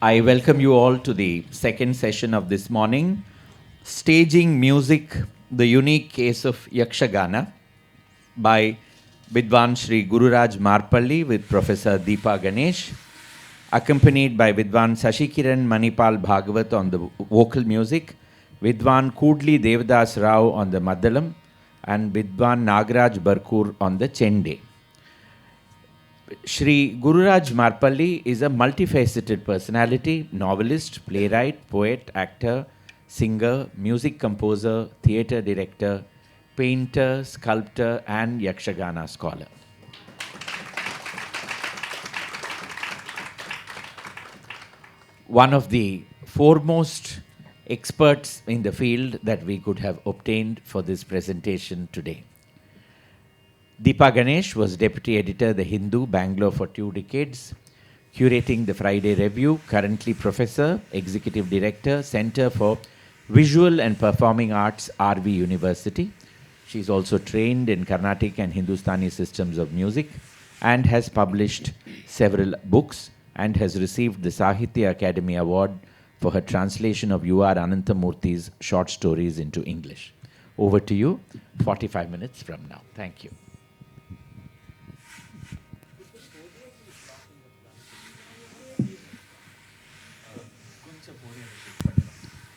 I welcome you all to the second session of this morning, Staging Music, the Unique Case of Yakshagana, by Vidvan Shri Gururaj Marpally with Professor Deepa Ganesh, accompanied by Vidvan Shashikiran Manipal Bhagavath on the vocal music, Vidvan Koodli Devadas Rao on the Maddalam, and Vidvan Nagaraj Barkur on the Chende. Shri Gururaj Marpally is a multifaceted personality, novelist, playwright, poet, actor, singer, music composer, theatre director, painter, sculptor, and Yakshagana scholar. One of the foremost experts in the field that we could have obtained for this presentation today. Deepa Ganesh was Deputy Editor, The Hindu, Bangalore for 2 decades, curating the Friday Review, currently Professor, Executive Director, Center for Visual and Performing Arts, RV University. She is also trained in Carnatic and Hindustani systems of music and has published several books and has received the Sahitya Academy Award for her translation of U.R. Ananthamurthy's short stories into English. Over to you, 45 minutes from now. Thank you.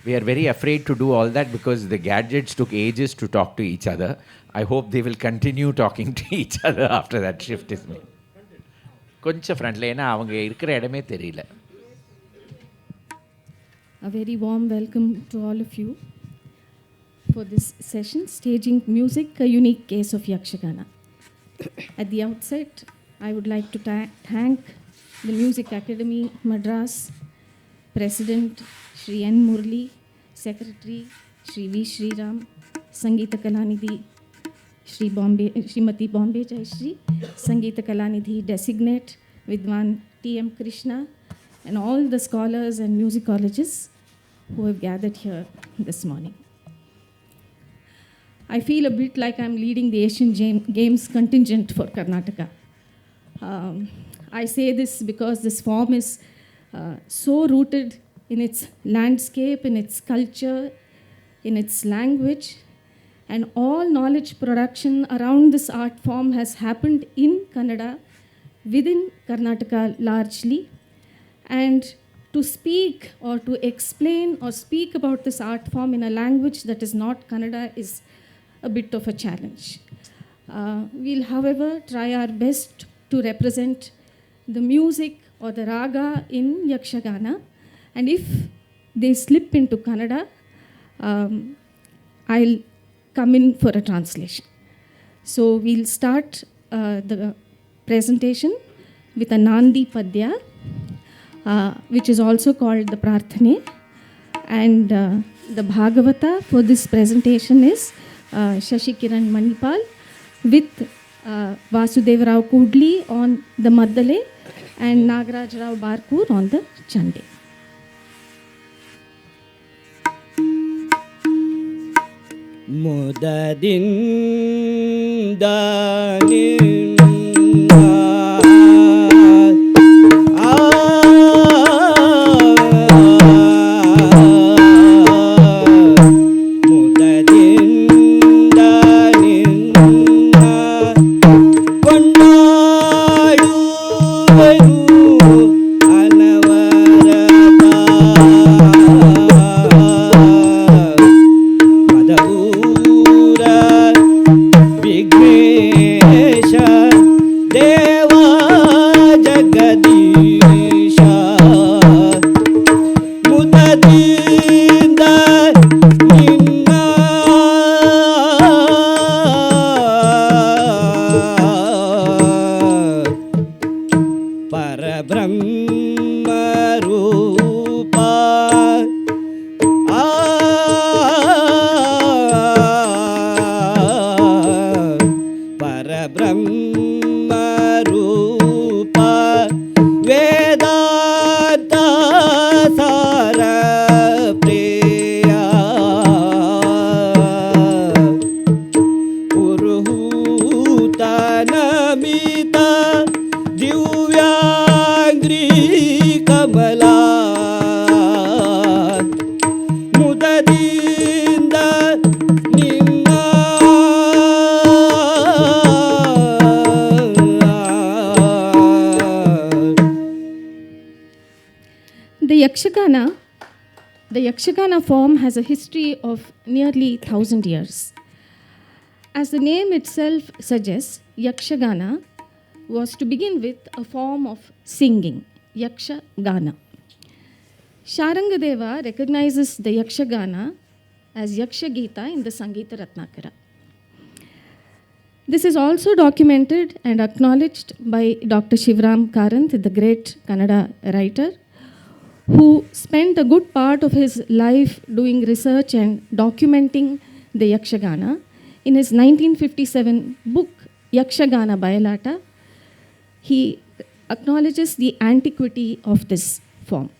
We are very afraid to do all that because the gadgets took ages to talk to each other. I hope they will continue talking to each other after that shift is made. கொஞ்சம் ஃப்ரண்ட்ல ஏன்னா அவங்க இருக்கிற இடமே தெரியல. A very warm welcome to all of you for this session, Staging Music, a Unique Case of Yakshagana. At the outset, I would like to thank the Music Academy, Madras, President Shri N. Murli, Secretary Shri V. Sriram, Sangeeta Kalanidhi, Srimati Bombay Jayashri, Sangeeta Kalanidhi Designate, Vidvan T. M. Krishna, and all the scholars and musicologists who have gathered here this morning. I feel a bit like I'm leading the Asian Games contingent for Karnataka. I say this because this form is so rooted in its landscape, in its culture, in its language, and all knowledge production around this art form has happened in Kannada, within Karnataka largely. And to speak or to explain or speak about this art form in a language that is not Kannada is a bit of a challenge. We'll, however, try our best to represent the music or the raga in Yakshagana. And if they slip into Kannada, I'll come in for a translation. So we'll start the presentation with a Nandi Padya, which is also called the Prarthane. And the Bhagavata for this presentation is Shashikiran Manipal with Vasudeva Rao Koodli on the Maddalam and Nagaraj Rao Barkur on the Chende. Vignesha Yakshagana form has a history of nearly 1,000 years. As the name itself suggests, Yakshagana was to begin with a form of singing, Yakshagana. Sharangadeva recognizes the Yakshagana as Yakshagita in the Sangita Ratnakara. This is also documented and acknowledged by Dr. Shivram Karanth, the great Kannada writer, who spent a good part of his life doing research and documenting the Yakshagana. In his 1957 book, Yakshagana Bayalata, he acknowledges the antiquity of this form.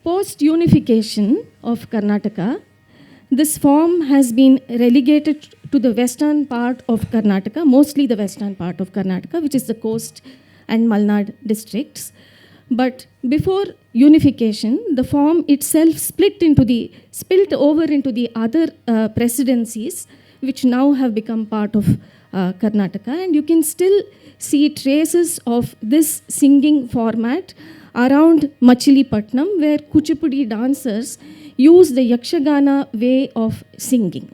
Post-unification of Karnataka, this form has been relegated to the western part of Karnataka, mostly the western part of Karnataka, which is the coast and Malnad districts. But before unification, the form itself spilled over into the other presidencies, which now have become part of Karnataka. And you can still see traces of this singing format around Machilipatnam, where Kuchipudi dancers use the Yakshagana way of singing.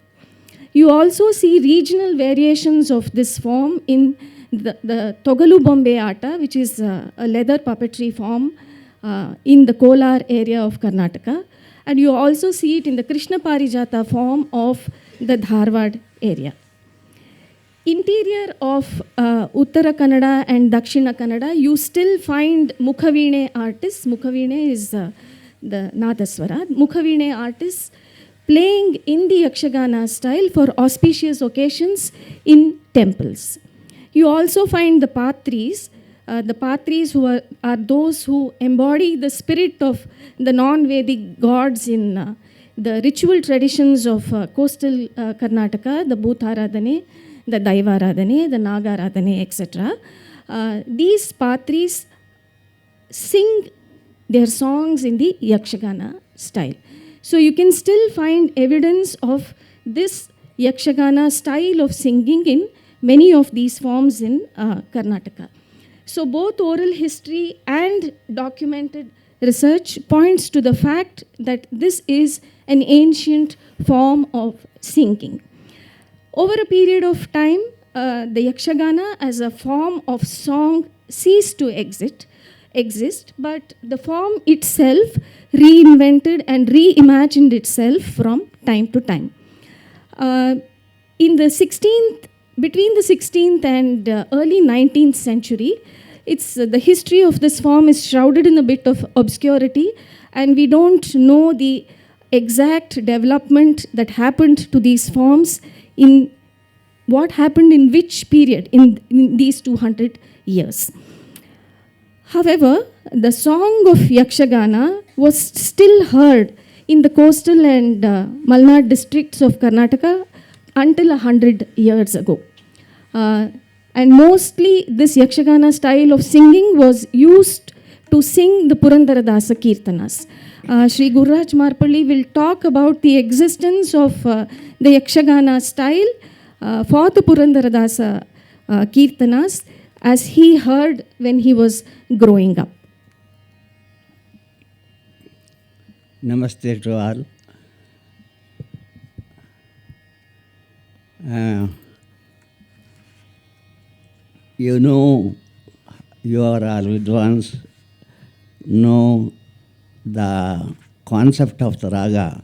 You also see regional variations of this form in the Togalu Bombay Ata, which is a leather puppetry form in the Kolar area of Karnataka. And you also see it in the Krishna Parijata form of the Dharwad area. Interior of Uttara Kannada and Dakshina Kannada, you still find Mukhavine artists. Mukhavine is the Nadaswara. Mukhavine artists playing in the Yakshagana style for auspicious occasions in temples. You also find the Patris. The Patris who are those who embody the spirit of the non-Vedic gods in the ritual traditions of coastal Karnataka, the Bhutaradhane, the Daivaradhane, the Nagaradhane, etc. These Patris sing their songs in the Yakshagana style. So you can still find evidence of this Yakshagana style of singing in many of these forms in Karnataka. So both oral history and documented research points to the fact that this is an ancient form of singing. Over a period of time, the Yakshagana as a form of song ceased to exist, but the form itself reinvented and reimagined itself from time to time. Between the 16th and early 19th century, the history of this form is shrouded in a bit of obscurity, and we don't know the exact development that happened to these forms in what happened in which period in these 200 years. However, the song of Yakshagana was still heard in the coastal and Malnad districts of Karnataka until 100 years ago. And mostly this Yakshagana style of singing was used to sing the Purandaradasa Kirtanas. Sri Gururaj Marpally will talk about the existence of the Yakshagana style for the Purandaradasa Kirtanas as he heard when he was growing up. Namaste to all. You know, you are all Vidvans, know the concept of the raga,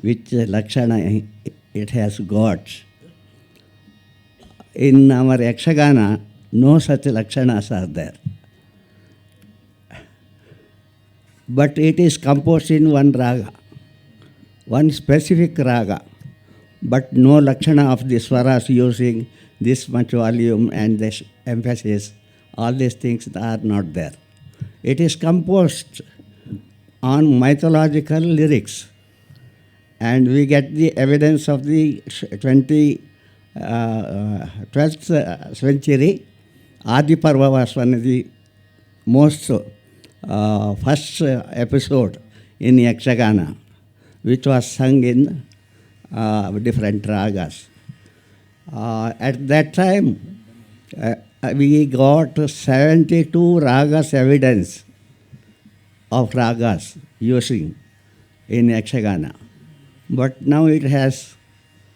which Lakshana it has got. In our Yakshagana, no such Lakshanas are there. But it is composed in one raga, one specific raga, but no Lakshana of the swaras using this much volume and this emphasis, all these things are not there. It is composed on mythological lyrics, and we get the evidence of the 12th century. Adi Parva was one of the most first episode in Yakshagana, which was sung in different ragas. At that time, we got 72 ragas evidence of ragas using in Yakshagana. But now it has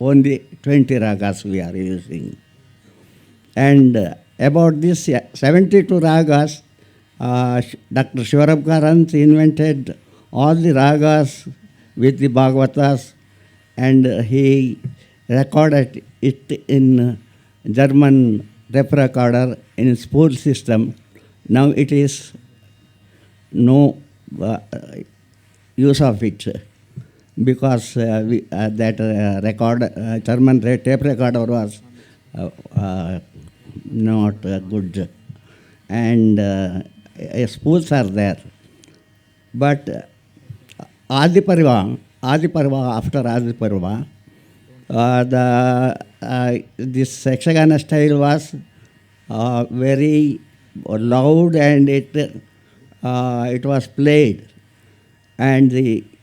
only 20 ragas we are using. And about this 72 ragas, Dr. Shivarab Karant invented all the ragas with the Bhagavatas, and he recorded it in German rep recorder in spool system. Now it is no use of it because that German tape recorder was not good, and spools are there. But Adiparva, after Adiparva, this Yakshagana style was very loud, and it was played. And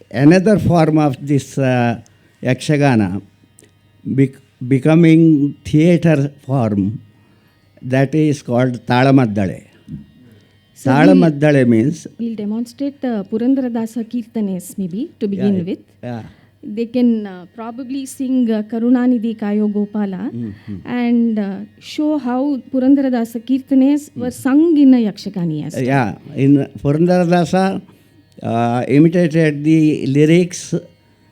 another form of this Yakshagana becoming theatre form, that is called Talamaddale. So Talamaddale means... We'll demonstrate the Purandaradasa Kirtanes maybe to begin with. Yeah. They can probably sing Karunanidhi Kayo Gopala and show how Purandaradasa Kirtanes were sung in a Yakshagani as well. Yeah, in Purandaradasa imitated the lyrics,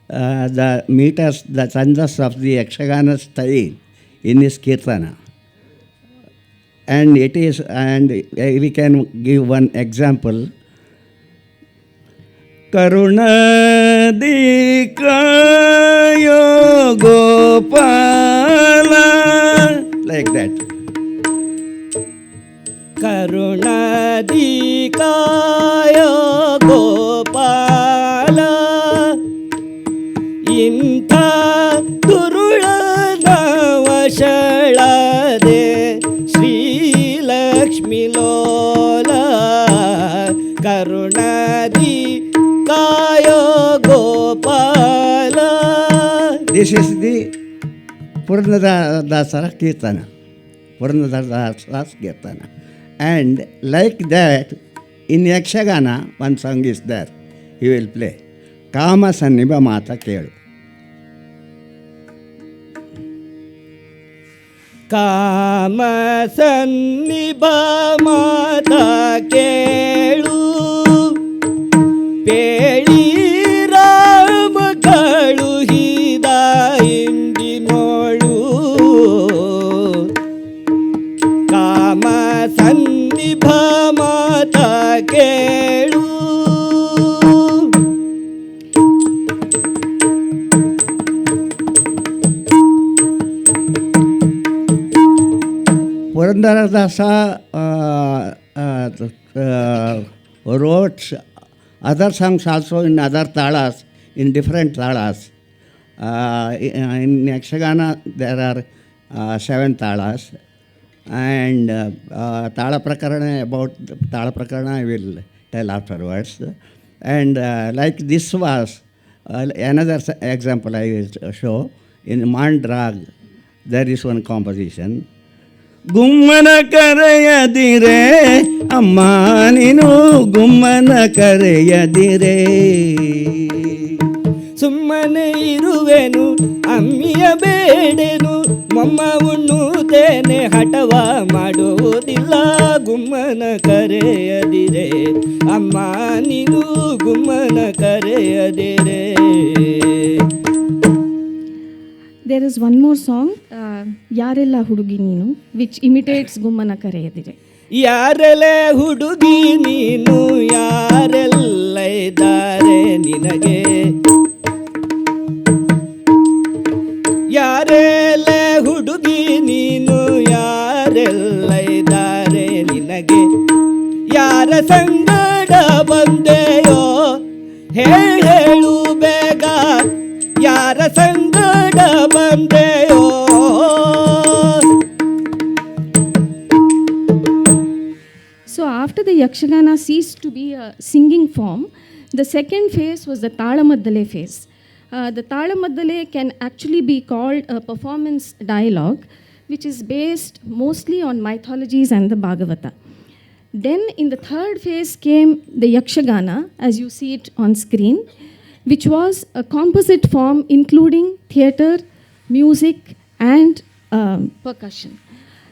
the meters, the chandas of the Yakshagana style in his Kirtana. And it is, and we can give one example. Karunadi Kayo Gopala, like that. Karunadi Kayo Gopala, Inta Durulana Vashalade Sri Lakshmi Lola, Karunadi Kayo Gopala. This is the Purandaradasa Kirtana. Purandaradasa Kirtana. And like that, in Yakshagana, one song is there. He will play. Kama Sanniba Mata Kelu. Kama Sanniba Mata Kelu, Peli Rama Kalu Hida Indinolu. Kama Sanniba Mata Kelu. Purandaradasa wrote other songs also in other talas, in different talas. In Yakshagana there are 7 talas, and Tala Prakarana, about Tala Prakarana I will tell afterwards. And like this was another example I will show. In Mandrag there is one composition. Gummana karayadire, amma ninu gummana karayadire. Summane iruvenu, ammiya bedenu, mamma unnudene hatava madodilla, gummana karayadire, amma ninu gummana karayadire. There is one more song, Yarella Hudugi Neenu, which imitates Gummana Kareyadire. Yarele hudugi neenu, yarella idare ninage. Yarele hudugi neenu, yarella idare ninage. Yara sangada bandeyo, helu bega. Yara sangada bandeyo. So after the Yakshagana ceased to be a singing form, the second phase was the Talamaddale phase. The Talamaddale can actually be called a performance dialogue, which is based mostly on mythologies and the Bhagavata. Then in the third phase came the Yakshagana, as you see it on screen, which was a composite form including theatre, music, and percussion.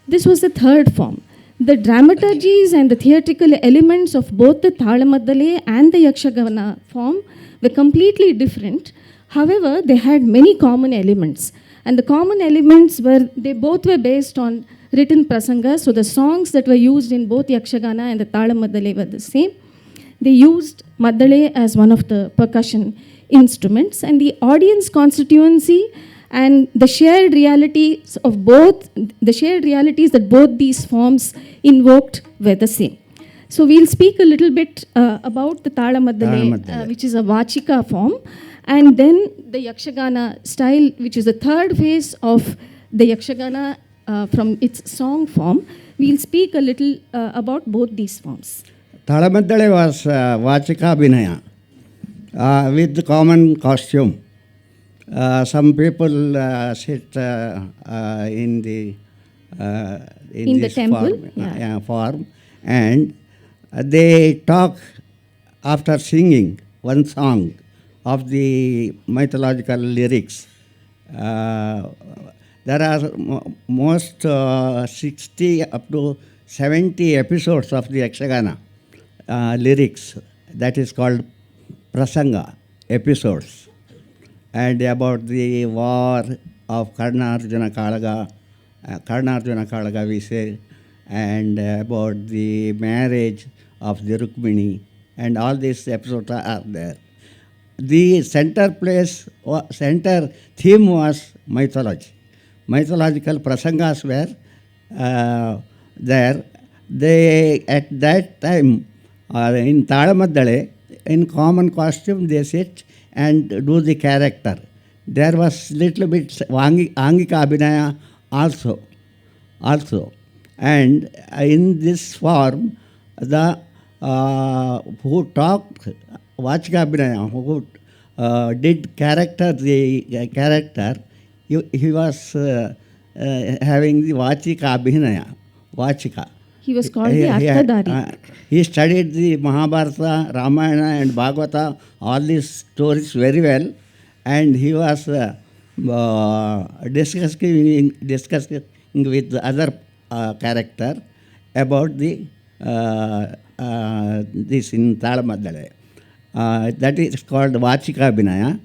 This was the third form. The dramaturgies and the theatrical elements of both the Thalamaddale and the Yakshagana form were completely different. However, they had many common elements. And the common elements were, they both were based on written prasangas. So the songs that were used in both Yakshagana and the Thalamaddale were the same. They used Maddale as one of the percussion instruments. And the audience constituency and the shared realities of both, the shared realities that both these forms invoked were the same. So we'll speak a little bit about the Thalamaddale, which is a Vachika form, and then the Yakshagana style, which is the third phase of the Yakshagana from its song form. We'll speak a little about both these forms. Thalamaddale was Vachika Binaya with the common costume. Some people sit in the temple form, and they talk after singing one song of the mythological lyrics. There are most 60 up to 70 episodes of the Yakshagana lyrics. That is called prasanga episodes. And about the war of Karna-Arjuna Kalaga we say, and about the marriage of the Rukmini, and all these episodes are there. The center theme was mythology. Mythological prasangas were there. They, at that time, in Thalamaddale, in common costume, they sit and do the character. There was little bit Angika Abhinaya also. And in this form, the who talked Vachika Abhinaya, who did the character, he was having the Vachika Abhinaya, Vachika. He was called the Arthadari. He studied the Mahabharata, Ramayana and Bhagavata, all these stories very well, and he was discussing with the other character about the this in Thalamaddale. That is called Vachika Abhinaya.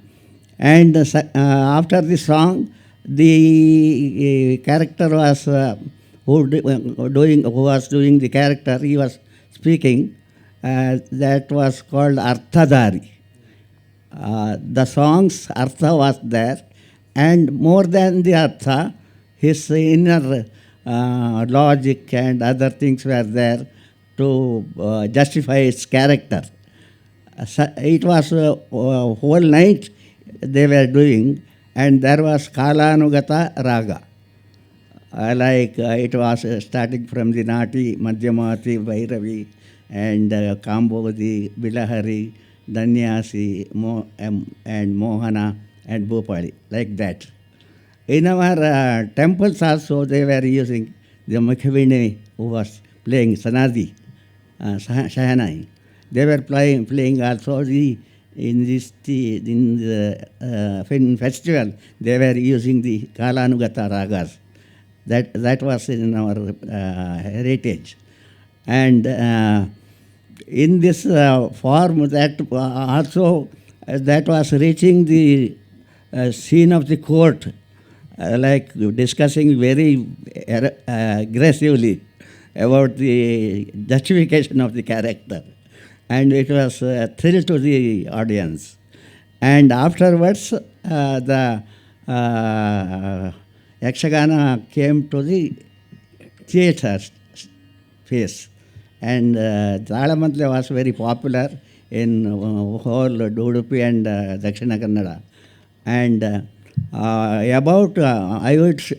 And after the song, the character was who was doing the character, he was speaking, that was called Arthadari. The song's Artha was there, and more than the Artha, his inner logic and other things were there to justify his character. It was a whole night they were doing, and there was Kalanugata Raga. It was starting from the Nati, Madhyamati, Bhairavi, and Kambodi, Bilahari, Danyasi, and Mohana, and Bhopali, like that. In our temples also, they were using the Makhavine, who was playing Sanadi, Shahanai. They were playing also in the festival, they were using the Kalanugata Ragas. That was in our heritage. And in this form, that also that was reaching the scene of the court, like discussing very aggressively about the justification of the character. And it was a thrill to the audience. And afterwards, the Yakshagana came to the theatre phase. And Thalamaddale was very popular in whole Udupi and Dakshina Kannada. And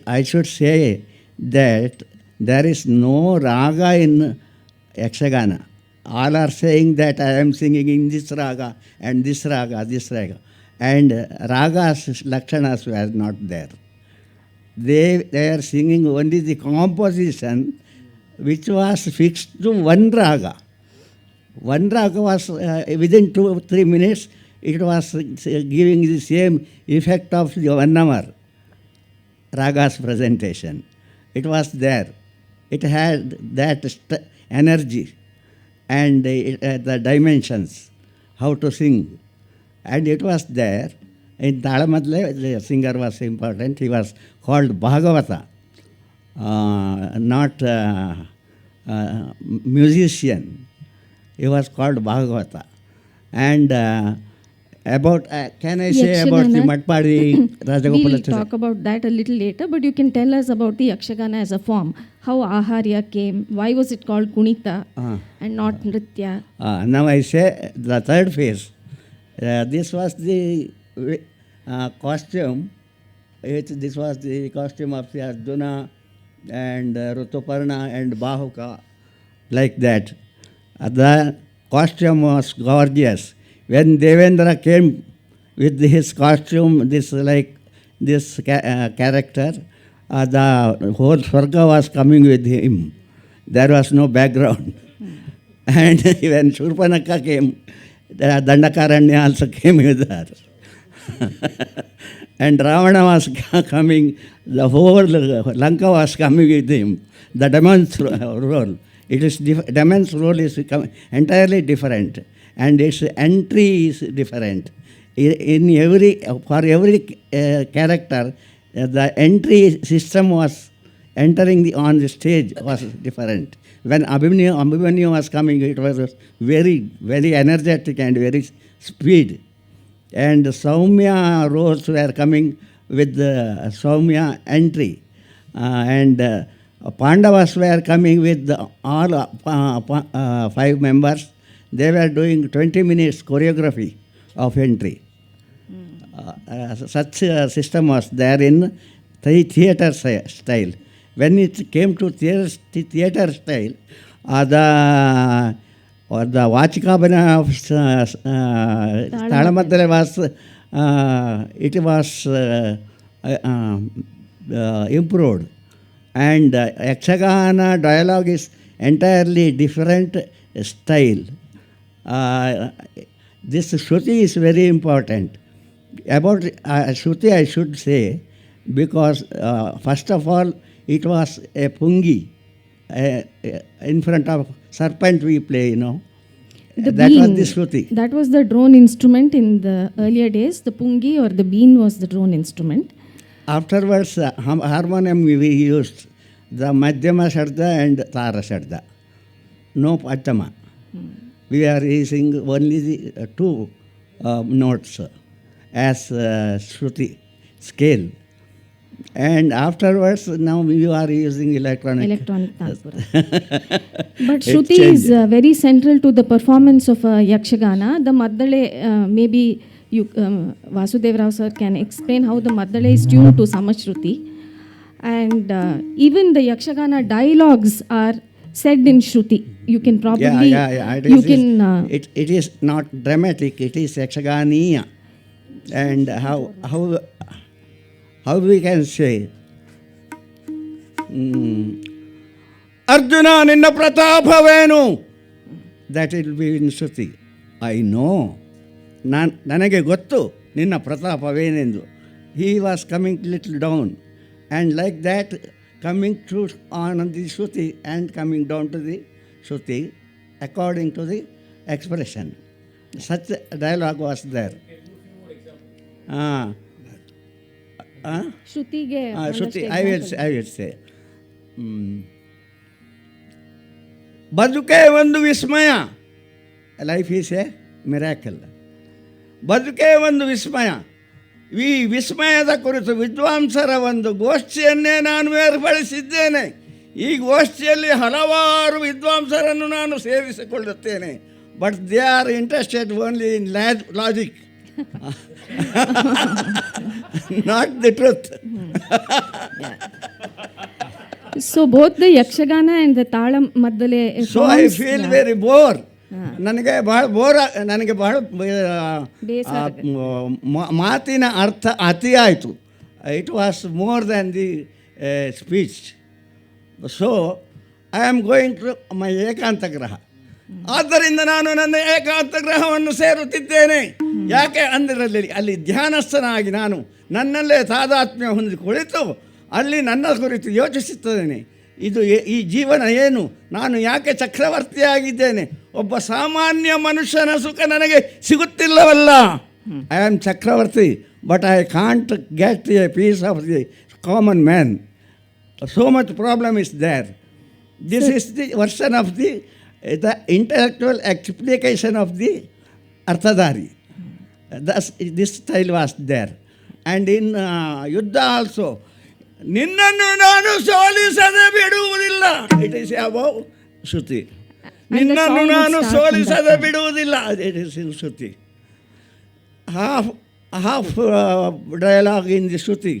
I should say that there is no raga in Yakshagana. All are saying that I am singing in this raga and this raga, this raga. And ragas, lakshanas were not there. They are singing only the composition which was fixed to one raga. One raga was within 2 or 3 minutes, it was giving the same effect of the 1 hour ragas presentation. It was there. It had that energy and the dimensions, how to sing. And it was there. In Talamadle, the singer was important. He was called Bhagavata, not musician. He was called Bhagavata. And about, can I say about the Marpally Rajagopala? We'll talk about that a little later, but you can tell us about the Yakshagana as a form. How Aharya came, why was it called Kunita and not Nritya? Now I say the third phase. This was the costume. This was the costume of the Arjuna and Rutuparna and Bahuka, like that. The costume was gorgeous. When Devendra came with his costume, this character, the whole Swarga was coming with him. There was no background. And when Shurpanaka came, the Dandakaranya also came with her. And Ravana was coming, the whole Lanka was coming with him. The demon's role. Demon's role is entirely different. And its entry is different. For every character, the entry system was entering on the stage was different. When Abhimanyu was coming, it was very, very energetic and very speed. And Saumya roles were coming with the Saumya entry. And Pandavas were coming with all 5 members. They were doing 20 minutes choreography of entry. Such a system was there in the theatre style. When it came to theatre style, the Yakshagana of Talamadale was improved. And Yakshagana dialogue is entirely different style. This Shruti is very important. About Shruti I should say, because first of all, it was a pungi. In front of serpent we play, you know. That was the Shruti. That was the drone instrument in the earlier days. The pungi or the bean was the drone instrument. Afterwards, harmonium we used, the Madhyama Sharda and Tara Sharda. No Patama. We are using only the 2 notes as Shruti scale. And afterwards, now we are using electronic Tanpura. But Shruti is very central to the performance of Yakshagana. The Maddale, maybe you, Vasudev Rao sir can explain how the Maddale is tuned to Samashruti. And even the Yakshagana dialogues are said in Shruti. You can probably... It is not dramatic, it is Yakshagania. And how we can say, Arjuna ninna pratapavenu, that it will be in Shruti. I know. Nanage gottu ninna pratapavenu. He was coming little down. And like that, coming through on the Shruti and coming down to the Shruti according to the expression. Such a dialogue was there. Shruti, I will say. Baduke vandu vismaya. Life is a miracle. Baduke vandu vismaya. ಈ ವಿಸ್ಮಯದ ಕುರಿತು ವಿದ್ವಾಂಸರ ಒಂದು ಗೋಷ್ಠಿಯನ್ನೇ ನಾನು ಏರ್ಪಡಿಸಿದ್ದೇನೆ. ಈ ಗೋಷ್ಠಿಯಲ್ಲಿ ಹಲವಾರು ವಿದ್ವಾಂಸರನ್ನು ನಾನು ಸೇರಿಸಿಕೊಳ್ಳುತ್ತೇನೆ. But they are interested only in logic, not the truth. So both the Yakshagana and the Talam Maddale. So I feel very bored. ನನಗೆ ಬಹಳ ಮಾತಿನ ಅರ್ಥ ಅತಿಯಾಯಿತು. It was more than the speech. So I am going to my ಏಕಾಂತ ಗ್ರಹ. ಆದ್ದರಿಂದ ನಾನು ನನ್ನ ಏಕಾಂತ ಗ್ರಹವನ್ನು ಸೇರುತ್ತಿದ್ದೇನೆ. ಯಾಕೆ ಅಂದರೆ ಅಲ್ಲಿ ಧ್ಯಾನಸ್ಥನಾಗಿ ನಾನು ನನ್ನಲ್ಲೇ ತಾದಾತ್ಮ್ಯ ಹೊಂದಿ ಕುಳಿತು ಅಲ್ಲಿ ನನ್ನ ಕುರಿತು ಯೋಚಿಸುತ್ತಿದ್ದೇನೆ. ಇದು ಈ ಜೀವನ ಏನು, ನಾನು ಯಾಕೆ ಚಕ್ರವರ್ತಿಯಾಗಿದ್ದೇನೆ, ಒಬ್ಬ ಸಾಮಾನ್ಯ ಮನುಷ್ಯನ ಸುಖ ನನಗೆ ಸಿಗುತ್ತಿಲ್ಲವಲ್ಲ. ಐ ಆಮ್ ಚಕ್ರವರ್ತಿ, but I can't get a peace of the common man. So much problem is there. This is the version of the intellectual explication of the Arthadhari. Thus, this style was there. And in Yuddha also, ನಿನ್ನನ್ನು ನಾನು ಸೋಲಿಸದೆ ಬಿಡುವುದಿಲ್ಲ. It is above Shruti. ನಿನ್ನನ್ನು ನಾನು ಸೋಲಿಸದೆ ಬಿಡುವುದಿಲ್ಲ. It is in Shruti. Half dialogue in the Shruti.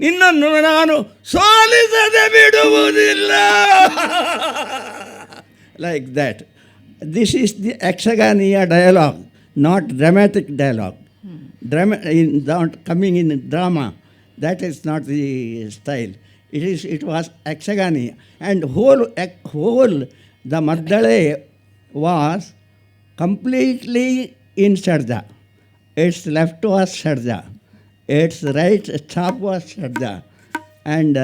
ನಿನ್ನನ್ನು ನಾನು ಸೋಲಿಸದೆ ಬಿಡುವುದಿಲ್ಲ. Like that. This is the Yakshagana dialogue, not dramatic dialogue. Coming in drama, that is not the style. It was Yakshagana. And whole the Maddale was completely in Shardha. Its left was Shardha. Its right chop was Shardha, and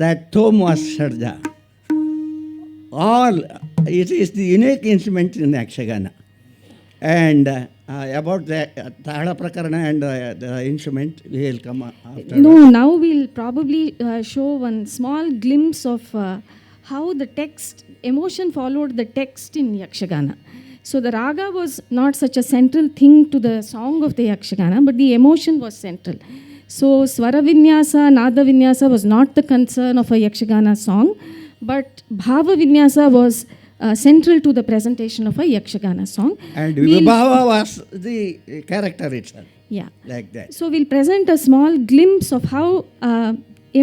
that tome was Shardha. All, it is the unique instrument in Yakshagana. And about the Thala Prakarana and the instrument, we will come after. No, now we'll probably show one small glimpse of how the text, emotion followed the text in Yakshagana. So the raga was not such a central thing to the song of the Yakshagana, but the emotion was central. So Swara Vinyasa, Nada Vinyasa was not the concern of a Yakshagana song, but Bhava Vinyasa was central to the presentation of a Yakshagana song. And Vibhava was the character itself. Yeah. Like that. So we'll present a small glimpse of how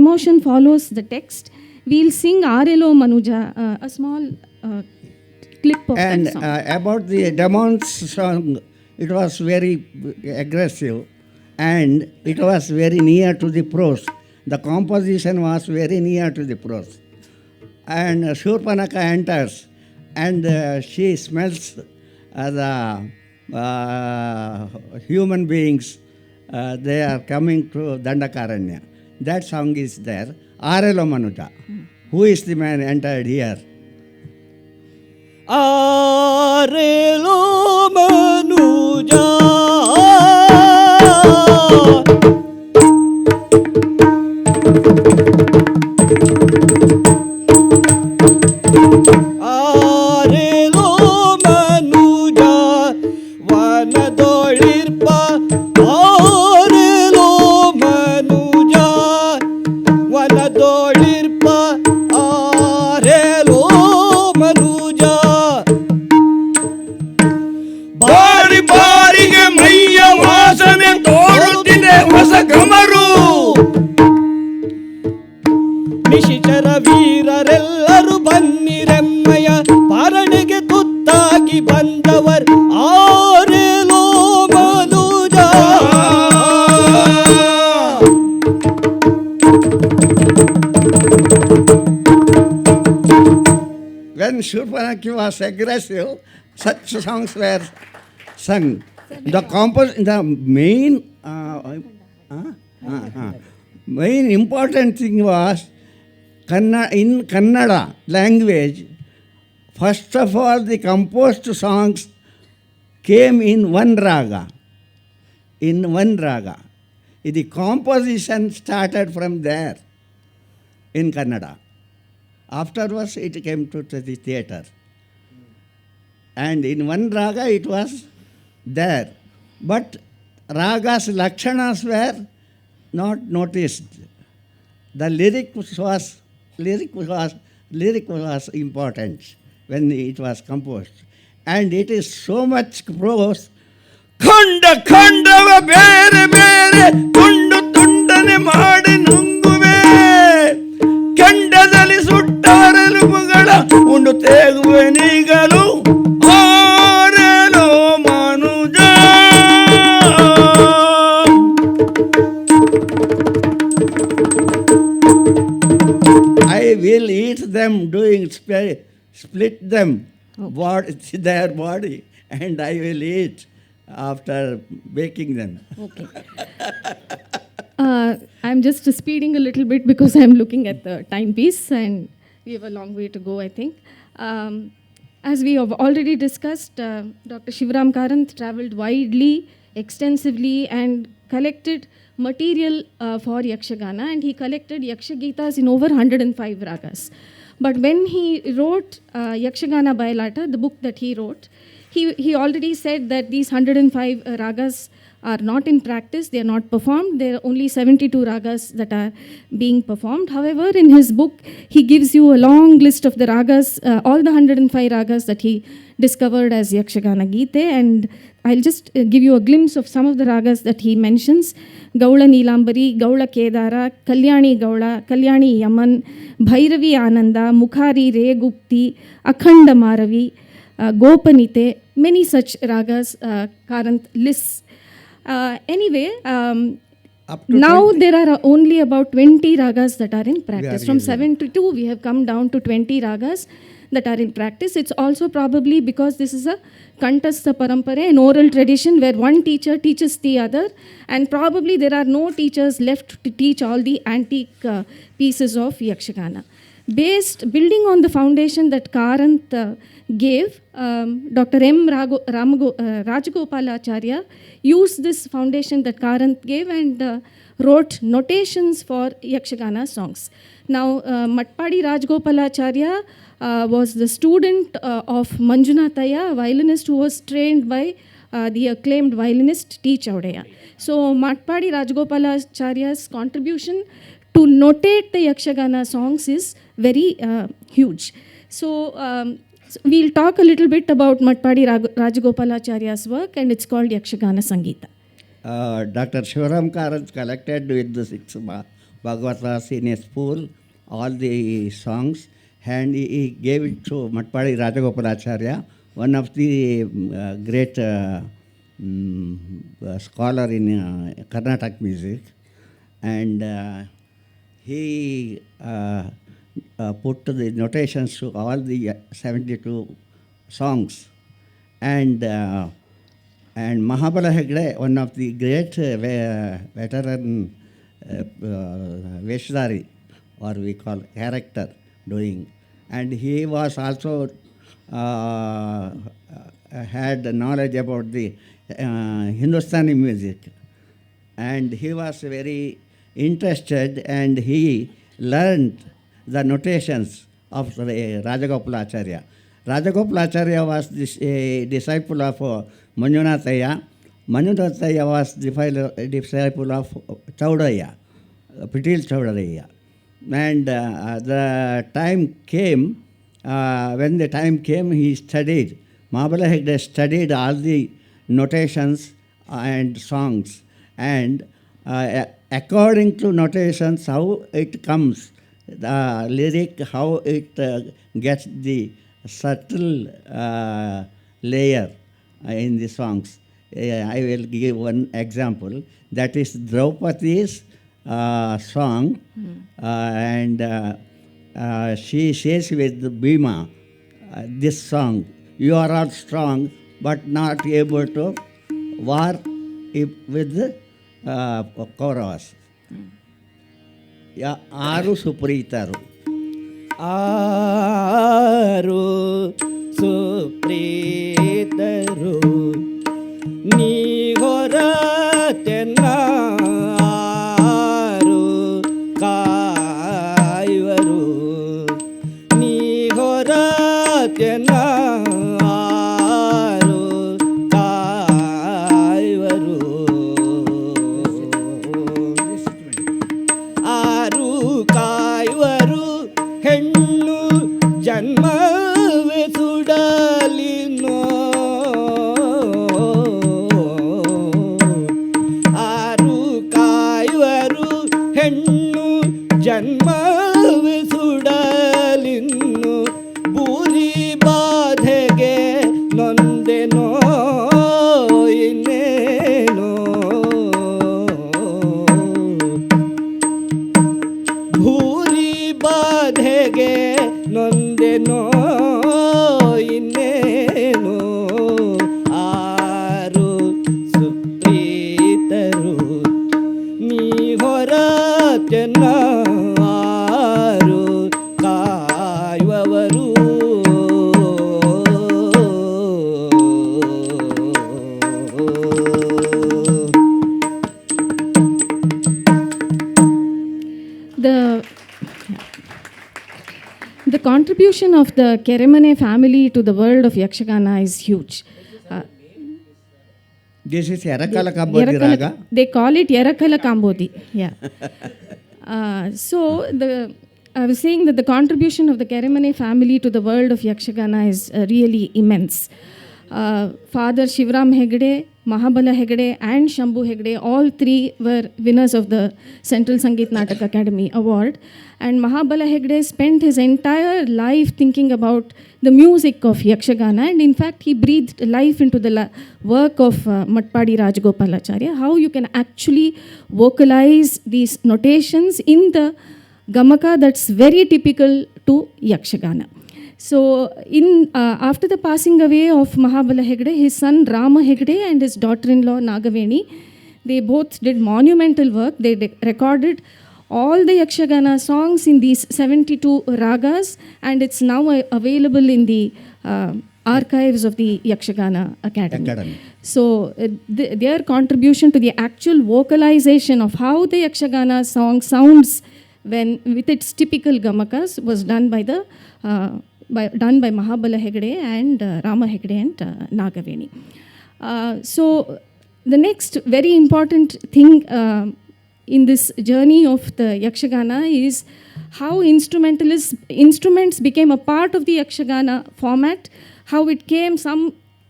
emotion follows the text. We'll sing Arelo Manuja, a small clip of and that song. About the Demons song, it was very aggressive and it was very near to the prose. The composition was very near to the prose. And Shurpanaka enters and she smells the human beings. They are coming to Dandakaranya. That song is there. Arelo Manuja. Who is the man entered here? Arelo Manuja. Arelo Manuja vanadolirpa. Arelo Manuja vanadolirpa. Arelo Manuja ಬಾರಿ ಬಾರಿಗೆ ಮೈಯ ವಾಸನೆ ತೋರುತ್ತಿದೆ ಹೊಸ ಗಮರು. ನಿಶಿಚರ ವೀರರೆಲ್ಲರೂ ಬನ್ನಿರೆಮ್ಮಯ ಪಾರಣೆಗೆ ತುತ್ತಾಗಿ ಬಂದವರ್ ಆರೇಲೋ ಮನುಜ. When Shurpanaki was aggressive, such songs were sung. The main important thing was in Kannada language. First of all, the composed songs came in one raga. The composition started from there in Kannada. Afterwards, it came to the theatre. And in one raga, it was there. But raga's lakshanas were not noticed. The lyric was important when it was composed. And it is so much prose. Khanda khandava bere bere tundu tundane maadi nunguve ಕೆಂಡದಲ್ಲಿ ಸುಟ್ಟವರೆಲುಬುಗಳ ಉಂಡು ತೇಗುವೆ ನೀಗಲು ಆರೇಲೋ ಮನುಜ. I will eat them doing split them, their body, and I will eat after baking them. Okay. I'm just speeding a little bit because I'm looking at the timepiece and we have a long way to go, I think. As we have already discussed, Dr. Shivaram Karanth traveled widely, extensively, and collected material for Yakshagana, and he collected Yakshagitas in over 105 ragas. But when he wrote Yakshagana Bailata, the book that he wrote, he already said that these 105 ragas are not in practice, they are not performed, there are only 72 ragas that are being performed. However, in his book, he gives you a long list of the ragas, all the 105 ragas that he discovered as Yakshagana Gite, and I'll just give you a glimpse of some of the ragas that he mentions. Gaula Neelambari, Gaula Kedara, Kalyani Gaula, Kalyani Yaman, Bhairavi Ananda, Mukhari Regupti, Akhanda Maravi, Gopanite, many such ragas Karanth lists. Anyway, now there are only about 20 ragas that are in practice. From 72, we have come down to 20 ragas that are in practice. It's also probably because this is a Kantastha Parampara, an oral tradition where one teacher teaches the other, and probably there are no teachers left to teach all the antique pieces of Yakshagana. Building on the foundation that Karanth gave, Dr. M. Rajagopalacharya used this foundation that Karanth gave and wrote notations for Yakshagana songs. Now, Marpally Rajagopalacharya was the student of Manjunataya, a violinist who was trained by the acclaimed violinist T. Chaudhaya. So, Marpally Rajagopalacharya's contribution to notate the Yakshagana songs is very huge. So, we'll talk a little bit about Marpally Rajagopalacharya's work, and it's called Yakshagana Sangita. Dr. Shivaram Karanth collected with the 6 Bhagavatas in a spool, all the songs, and he gave it to Marpally Rajagopalacharya, one of the great scholar in Carnatic music. And he put the notations to all the 72 songs. And Mahabala Hegde, one of the great veteran Veshdari, or we call character, doing. And he was also had knowledge about the Hindustani music. And he was very interested, and he learned the notations of Rajagopalacharya. Rajagopalacharya was a disciple of Manjunataya. Manjunataya was disciple of Chaudhaya, Pitil Chaudhaya. And the time came, when the time came, he studied. Mahabala Hegde studied all the notations and songs. And according to notations, how it comes, the lyric, how it gets the subtle layer in the songs. I will give one example. That is Draupadi's song, and she says with Bhima, this song, you are all strong but not able to war with the Kauravas. Aru Supritaru. Aru Supritaru Ni Horatena Aru Kaivaru Ni Horatena ರಾಧೆಗೆ ನೊಂದೆನೋ ಇನ್ನೇನು ಆರು ಸುಪ್ರೀತರು ನೀ ಹೊರತೆನ್ನ ಆರು ಕಾಯುವವರು The contribution of the Keremane family to the world of Yakshagana is huge. This is Erakala Kambodi Raga. They call it Yerakala Kambodi. Yeah. So I was saying that the contribution of the Keremane family to the world of Yakshagana is really immense. Father Shivram Hegde, Mahabala Hegde and Shambhu Hegde, all three were winners of the Central Sangeet Natak Academy Award. And Mahabala Hegde spent his entire life thinking about the music of Yakshagana, and in fact he breathed life into the work of Marpally Rajagopalacharya, how you can actually vocalize these notations in the gamaka that's very typical to Yakshagana. So, after the passing away of Mahabala Hegde, his son Rama Hegde and his daughter-in-law Nagaveni, they both did monumental work. They recorded all the Yakshagana songs in these 72 ragas, and it's now available in the archives of the Yakshagana Academy. So, their contribution to the actual vocalization of how the Yakshagana song sounds when with its typical gamakas was done by Mahabala Hegde and Rama Hegde and Nagaveni. So the next very important thing in this journey of the Yakshagana is how instruments became a part of the Yakshagana format, how it came, some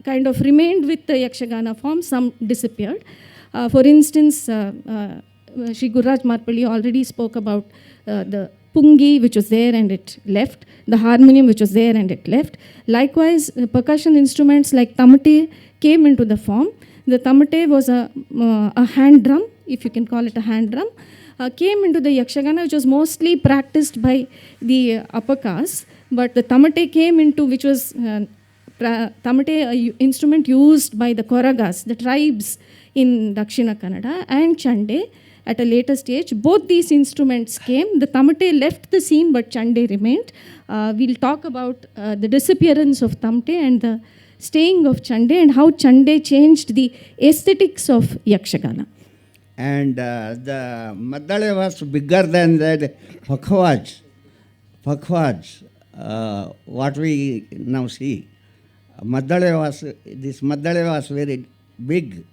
kind of remained with the Yakshagana form, some disappeared. For instance, Shri Gururaj Marpally already spoke about the pungi, which was there and it left, the harmonium, which was there and it left. Likewise, percussion instruments like tamate came into the form. The tamate was a hand drum, if you can call it a hand drum, came into the Yakshagana, which was mostly practiced by the upper caste, but the tamate came into, which was tamate, instrument used by the Koragas, the tribes in Dakshina Kannada, and Chende. At a later stage, both these instruments came. The tamate left the scene, but Chende remained. We'll talk about the disappearance of tamate and the staying of Chende, and how Chende changed the aesthetics of Yakshagana. And the Maddalam was bigger than that Bhagavath. What we now see. This Maddalam was very big,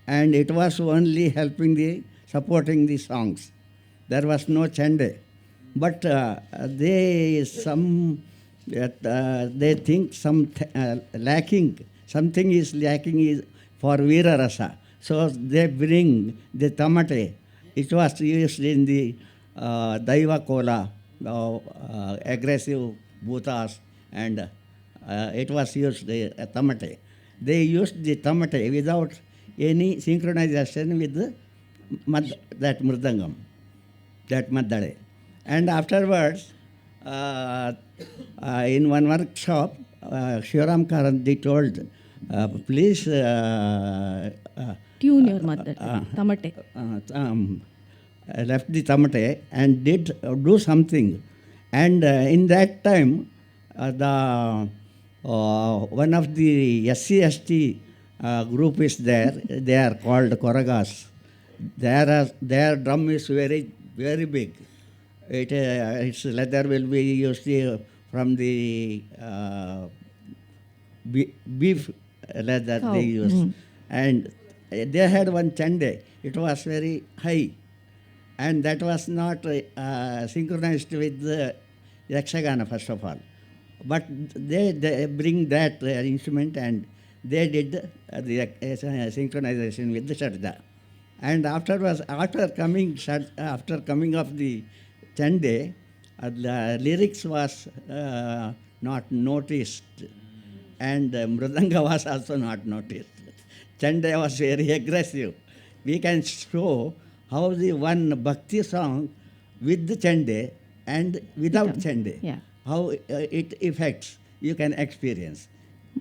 and it was only helping supporting the songs. There was no Chende. But they think something is lacking is for Veera Rasa. So they bring the tamate. It was used in the Daiva Kola, aggressive bhutas, and it was used the tamate. They used the tamate without any synchronization with that mridangam, that Maddalam. And afterwards, in one workshop, Shivaram Karanti told, please Tune your mother, tamate. Left the tamate and did do something. And in that time, one of the SC/ST group is there. They are called Koragas. Their drum is very, very big. Its leather will be used from the beef leather they use. And they had one Chende. It was very high. And that was not synchronized with the Yakshagana, first of all. But they bring that instrument, and they did the synchronization with the Shadda. And after coming of the Chende, the lyrics was not noticed, and Mridanga was also not noticed. Chende was very aggressive. We can show how the one bhakti song with the Chende and without Chende. Yeah. How it affects, you can experience.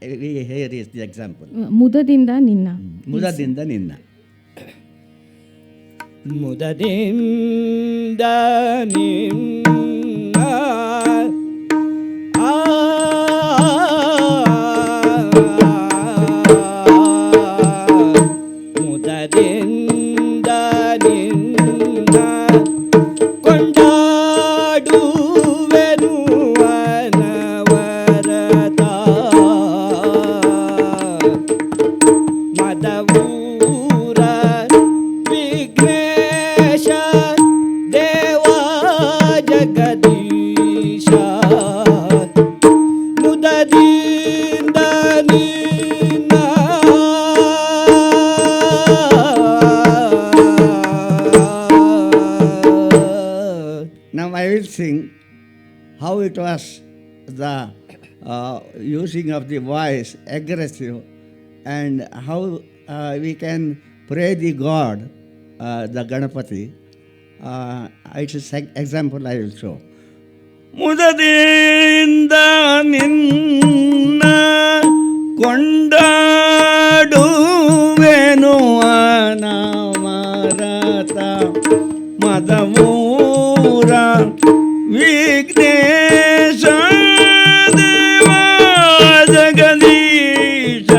Here is the example. Mudadinda Ninna. Mudadinda Ninna. ಮುದದಿಂದ ನಿನ್ನ ಮುದದಿಂದ ನಿನ್ನ ಕೊಂಡಾಡುವೆನು ಅನವರತ ಮದವೂರ ವಿಘ್ನೇಶ ದೇವ ಜಗದೀಶ ಮುದದಿಂದ ನಿನ್ನ Now I will sing how it was the using of the voice, aggressive, and how we can pray the God, the Ganapati. It's an example I will show. ಮುದದಿಂದ ನಿನ್ನ ಕೊಂಡಾಡುವೆನು ಅನವರತ ಮದಮೂರ ವಿಘ್ನೇಶ ದೇವ ಜಗದೀಶ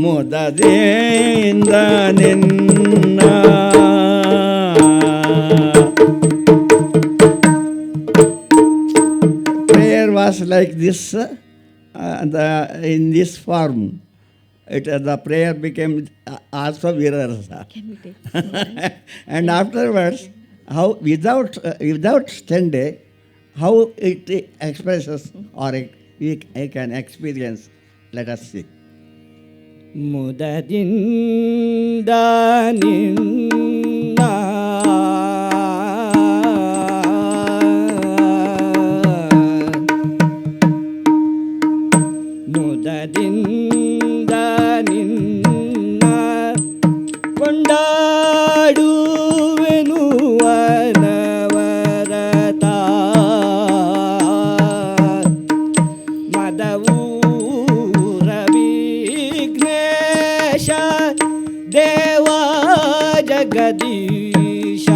ಮುದದಿಂದ ನಿನ್ನ prayer was like this, in this form. The prayer became also virarasa. Can we take And afterwards, how without Chende, how it expresses or we can experience. Let us see. ಮುದದಿಂದ ನಿನ್ನ ಮುದದಿಂದ ನಿನ್ನ ಕೊಂಡಾಡುವೆನು ಅನವರತ ಮದವೂರ ವಿಘ್ನೇಶ ದೇವ ಜಗದೀಶ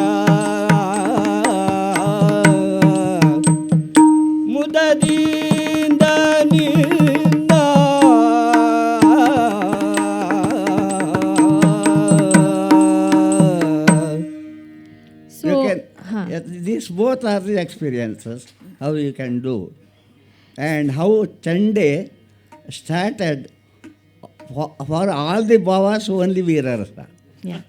ಮುದದಿಂದ ನಿನ್ನ You can, these both are the experiences, how you can do. And how Chende started for all the Bhavas only Virarasa. Yeah.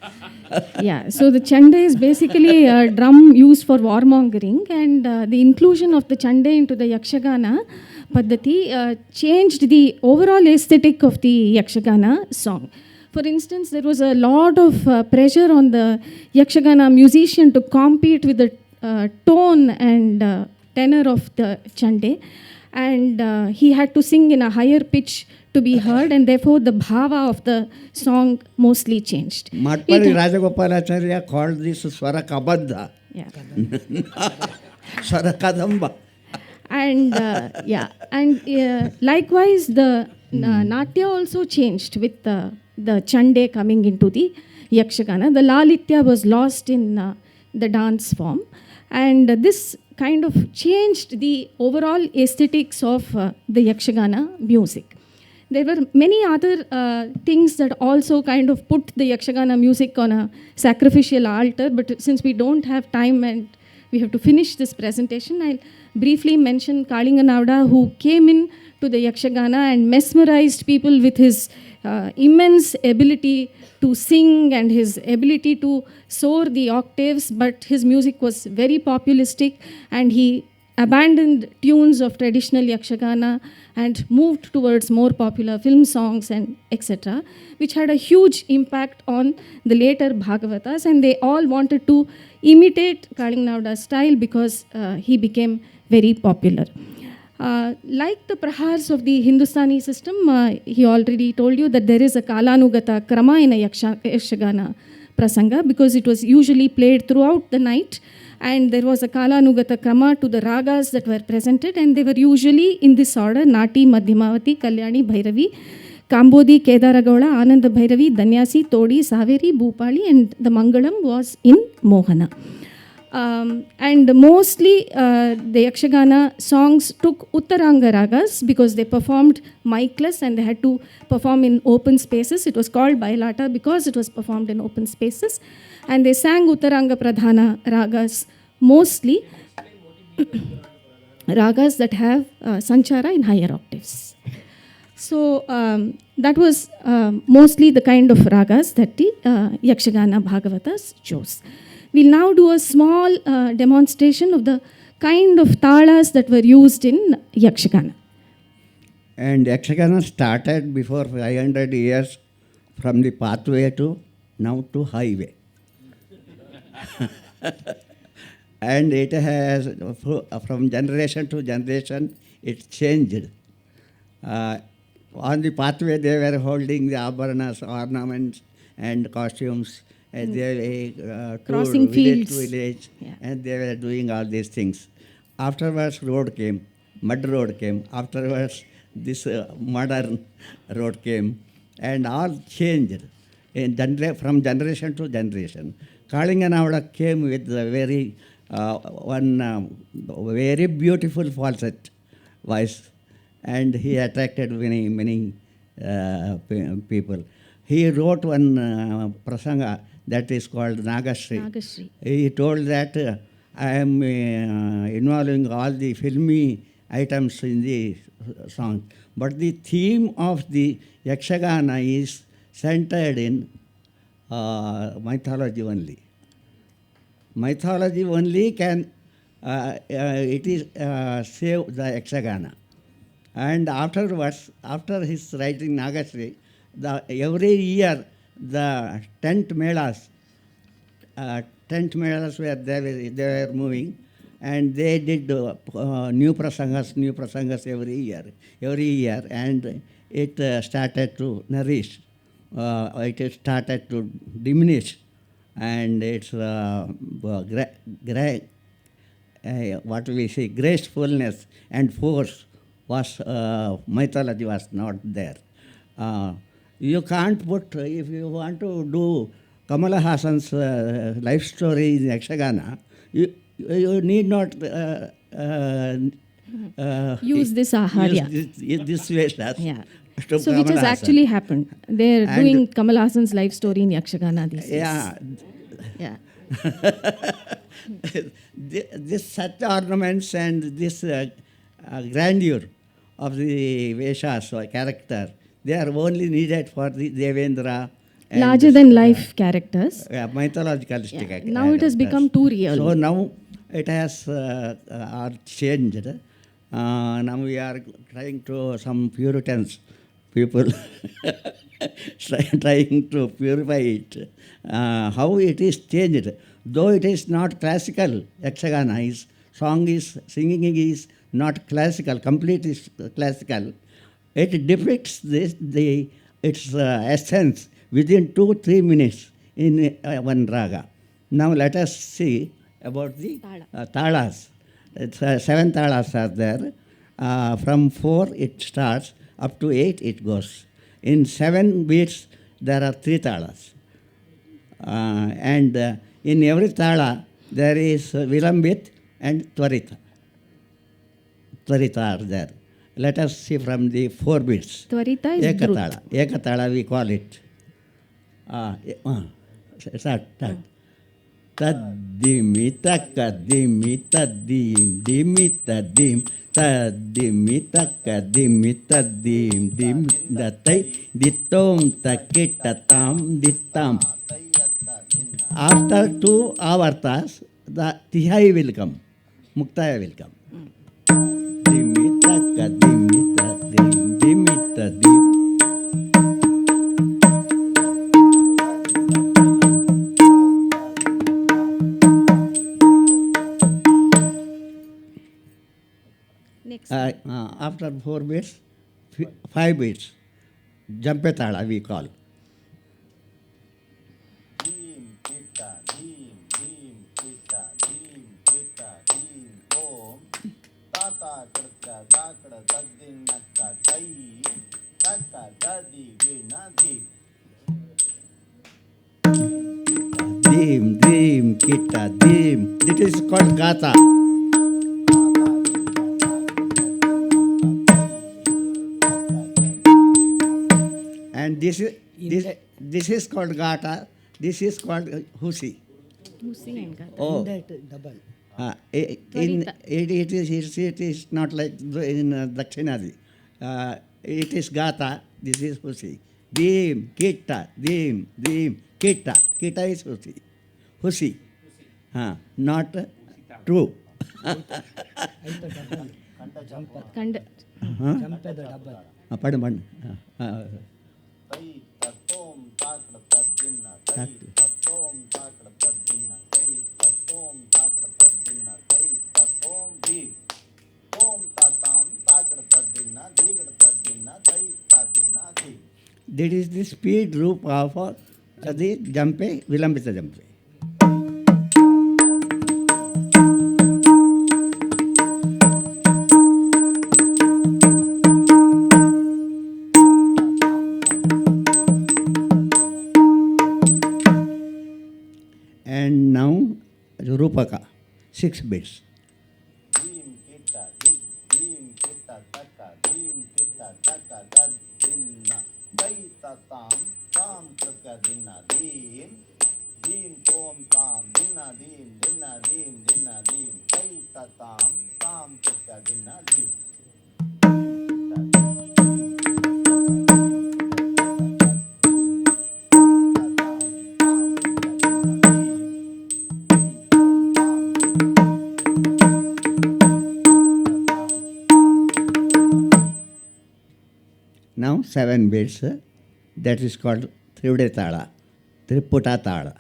Yeah. So the Chende is basically a drum used for warmongering, and the inclusion of the Chende into the Yakshagana Paddhati changed the overall aesthetic of the Yakshagana song. For instance, there was a lot of pressure on the Yakshagana musician to compete with the tone and tenor of the Chende, and he had to sing in a higher pitch to be heard, and therefore the bhava of the song mostly changed. Marpally Rajagopalacharya called this Swarakabadha. Yeah. Swarakadamba. And likewise the Natya also changed with the Chande coming into the Yakshagana. The Lalitya was lost in the dance form, and this kind of changed the overall aesthetics of the Yakshagana music. There were many other things that also kind of put the Yakshagana music on a sacrificial altar, but since we don't have time and we have to finish this presentation, I'll briefly mention Kalinganavada, who came in to the Yakshagana and mesmerized people with his immense ability to sing and his ability to soar the octaves, but his music was very populistic, and he abandoned tunes of traditional Yakshagana and moved towards more popular film songs and etc., which had a huge impact on the later Bhagavatas, and they all wanted to imitate Kalinganavada's style because he became very popular. Like the prahars of the Hindustani system, he already told you that there is a Kalanugata Krama in a Yakshagana prasanga because it was usually played throughout the night, and there was a Kalanugata Krama to the ragas that were presented, and they were usually in this order: Nati, Madhyamavati, Kalyani, Bhairavi, Kambodi, Kedaragaula, Ananda Bhairavi, Danyasi, Todi, Saveri, Bhupali, and the Mangalam was in Mohana. And mostly the Yakshagana songs took Uttaranga ragas because they performed miceless and they had to perform in open spaces. It was called Bailata because it was performed in open spaces. And they sang Uttaranga Pradhana ragas, mostly ragas that have sanchara in higher octaves. So that was mostly the kind of ragas that the Yakshagana Bhagavatas chose. We'll now do a small demonstration of the kind of talas that were used in Yakshagana. And Yakshagana started before 500 years from the pathway to now to highway. And it has, from generation to generation, it changed. On the pathway, they were holding the abharanas, ornaments, and costumes. And they crossing toured fields. village to village, Yeah. and they were doing all these things. Afterwards, road came, mud road came. Afterwards, this modern road came, and all changed from generation to generation. Kalinganavada came with a very very beautiful falset voice, and he attracted many people. He wrote one prasanga that is called Nagashri. He told that I am involving all the filmy items in the song, but the theme of the Yakshagana is centered in mythology only. Mythology only can it is save the Yakshagana. And afterwards, after his writing Nagashri, every year the tent melas were they were moving, and they did new prasangas every year, and it started to nourish. It started to diminish, and its what we say gracefulness and force was mythology was not there. You can't put, if you want to do Kamala Hassan's life story in Yakshagana, you need not use this aharya. Use this Veshas. Yeah. To So which has Kamala actually Hassan. happened. They're And- doing Kamal Hassan's life story in Yakshagana these days. Yeah. Yeah. This such ornaments and this grandeur of the Veshas or character, they are only needed for the Devendra. and Larger than life characters. mythological Yeah. Now it has become too real. So now it has changed. Now we are trying to, some Puritans people trying to purify it. How it is changed. Though it is not classical, Yakshagana is, singing is not classical, completely classical. It depicts its essence within 2-3 minutes in one raga. Now let us see about the talas. It's, 7 talas are there. From 4 it starts, up to 8 it goes. In 7 beats there are 3 talas. And in every tala there is Vilambit and Tvarita. Tvarita are there. Let us see from the 4 beats. Tvarita is Ekatala. Ekatala we call it. Start. Taddimi takkadimi taddim dimi taddim taddimi takkadimi taddim dim dattai dittom takkitatam dittam. After 2 avartas, the Tihai will come. Muktaya will come. Dimi takkadimi taddim dimi taddim. Next. After 4 beats, 5 beats, Jampetala we call. takada tadinaka tai takada digina di. Dim, dim, kita, dim. This is called Gata. And this is called Gata. This is called Husi. Husi and Gata. Oh. double. It is not like in Dakshinadi. It is Gata. This is Husi. Dim, kita, dim, dim, kita. Kita is Husi. Husi. Not true. Kanda. Pardon. Tai tatom takada tadina tai tatom takada tadina tai tatom takada tadina tai tatom di tom tatam takada tadina digada tadina tai tadina di. That is the speed roop of the Jampe, Vilambita Jampe. And now Rupaka, 6 bits. Dim kita taka dim kita taka dadinna tai tatam tam kadina dim dim tom tam dinna dim tai tatam tam kadina dim. Now 7 bits, that is called Trivude Tala, Triputa Tala.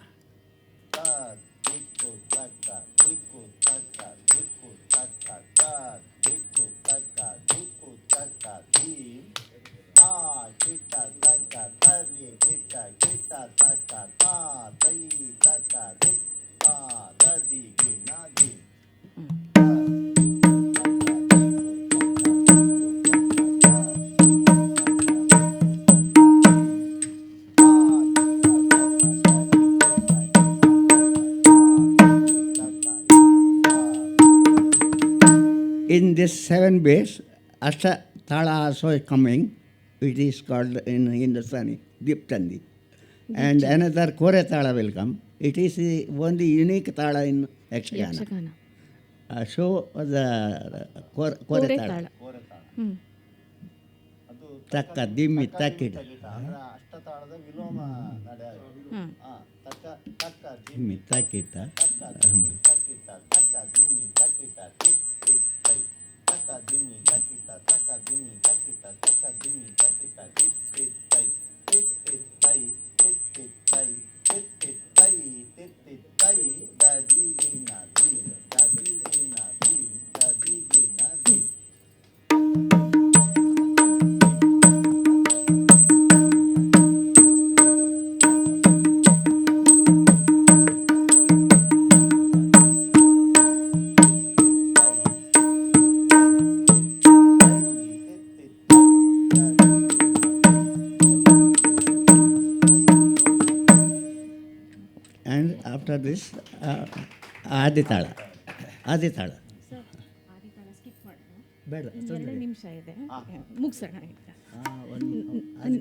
Ta diku taka diku taka diku taka ta diku taka dim ta kita taka tari kita taka ta tai taka dik ta dadi gina dim. In this 7 bits, Ashta Tala also is coming. It is called in Hindustani, Diptandi. And another Kore Tala will come. It is the only unique Tala in Yakshagana. Yakshagana. So the Kore Kore Tala. Tala. ಅದು Takka, dimmi, takkid. ಅಂದ್ರೆ ಅಷ್ಟತಾಳದ ವಿಲೋಮ ನಡೆ ತಕ್ಕ ತಕ್ಕ Dimmi, takkita. ತಕ್ಕ ದಿಮ್ಮಿ ತಕ್ಕಿಟ ತಕ್ಕ ದಿಮ್ಮಿ ತಕ್ಕಿಟ ಟಿಕ್ ಟಿಕ್ ತೈ ತಕ್ಕ ದಿಮ್ಮಿ ತಕ್ಕಿಟ ತಕ್ಕ ದಿಮ್ಮಿ ತಕ್ಕಿಟ ತಕ್ಕ ದಿಮ್ಮಿ ತಕ್ಕಿಟ ಟಿಕ್ ಟಿಕ್ ತೈ ಟಿಕ್ ಟಿಕ್ ತೈ ಟಿಕ್ ಟಿಕ್ ತೈ ಟಿಕ್ ಟಿಕ್ ತೈ ಟಿಕ್ ಟಿಕ್ ತೈ ದದಿ ಗಿನ್ನ ದಿ ದದಿ ಗಿನ್ನ ದಿ ದದಿ ಗಿನ್ನ ದಿ. And after this, Aditala. Aditala. Sir Aditala skip ಮಾಡೋಣ. ಬೇಡ. ಇನ್ನೆರಡು ನಿಮಿಷ ಇದೆ, ಮುಗಿಸೋಣ ಈಗ.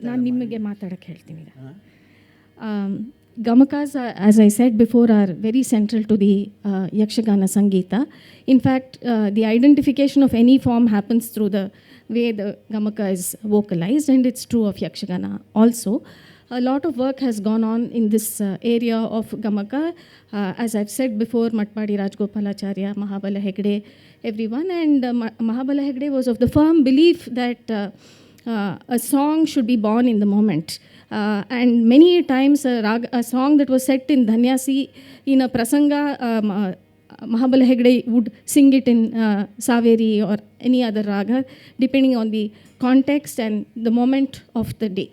ನಾನು ನಿಮಗೆ ಮಾತಾಡೋಕ್ಕೆ ಹೇಳ್ತೀನಿ ಈಗ. Gamakas, as I said before, are very central to the Yakshagana Sangeeta. In fact, the identification of any form happens through the way the Gamaka is vocalized, and it's true of Yakshagana also. A lot of work has gone on in this area of Gamaka. As I've said before, Marpally Rajgopalacharya, Mahabala Hegde, everyone. And Mahabala Hegde was of the firm belief that a song should be born in the moment. And many times a song that was set in Dhanyasi in a prasanga, Mahabala Hegde would sing it in Saveri or any other raga, depending on the context and the moment of the day.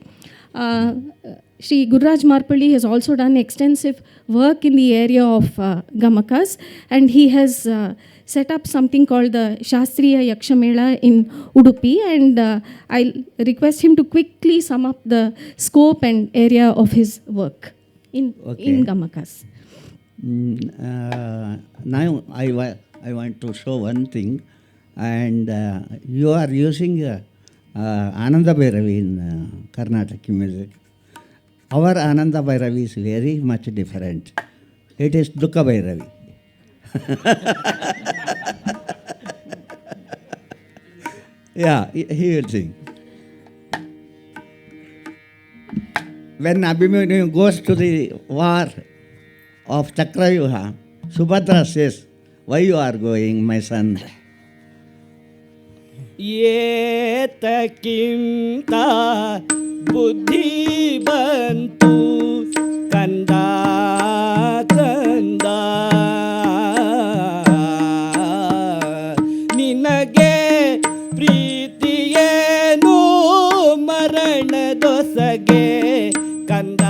Shri Gururaj Marpally has also done extensive work in the area of Gamakas, and he has set up something called the Shastriya Yakshamela in Udupi, and I'll request him to quickly sum up the scope and area of his work in Gamakas. Now I want to show one thing, and you are using Ananda Bhairavi in Karnataka music. Our Ananda Bhairavi is very much different. It is Dukha Bhairavi. Yeah, he will sing. When Abhimanyu goes to the war of Chakrayuha, Subhadra says, "Why you are going, my son?" ಏತಕ್ಕಿಂತ ಬುದ್ಧಿ ಬಂತು ಕಂದ ಕಂದ ನಿನಗೆ ಪ್ರೀತಿಯೇನು ಮರಣದೊಸಗೆ ಕಂದ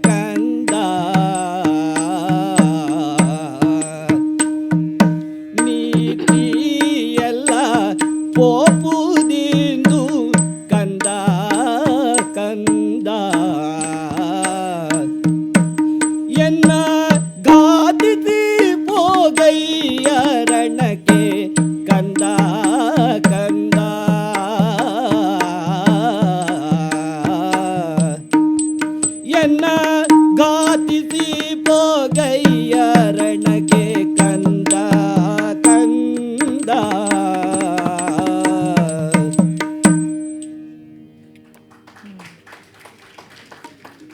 ಕಂದ ನೀತಿಯೆಲ್ಲ ಪೋಪುದಿಂದು ಕಂದ ಕಂದ ಎನ್ನ ಗಾದಿಸಿ ಪೋಗಯ್ಯರಣಕ್ಕೆ ಕಂದ ಕಂದ ಎನ್ನ ಗಾದಿಸಿ ಪೋಗಯ್ಯರಣಕ್ಕೆ ಕಂದ ಕಂದ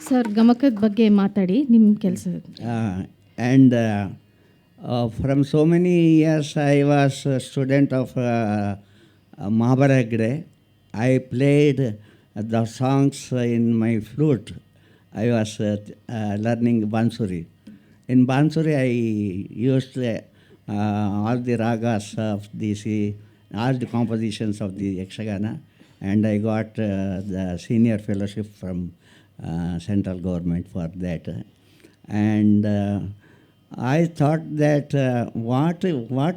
ಸರ್ ಗಮಕದ ಬಗ್ಗೆ ಮಾತಾಡಿ ನಿಮ್ಮ ಕೆಲಸ. And from so many years, I was a student of Mahabharagre. I played the songs in my flute. I was learning Bansuri. In Bansuri, I used all the ragas of all the compositions of the Yakshagana, and I got the senior fellowship from central government for that. And I thought that what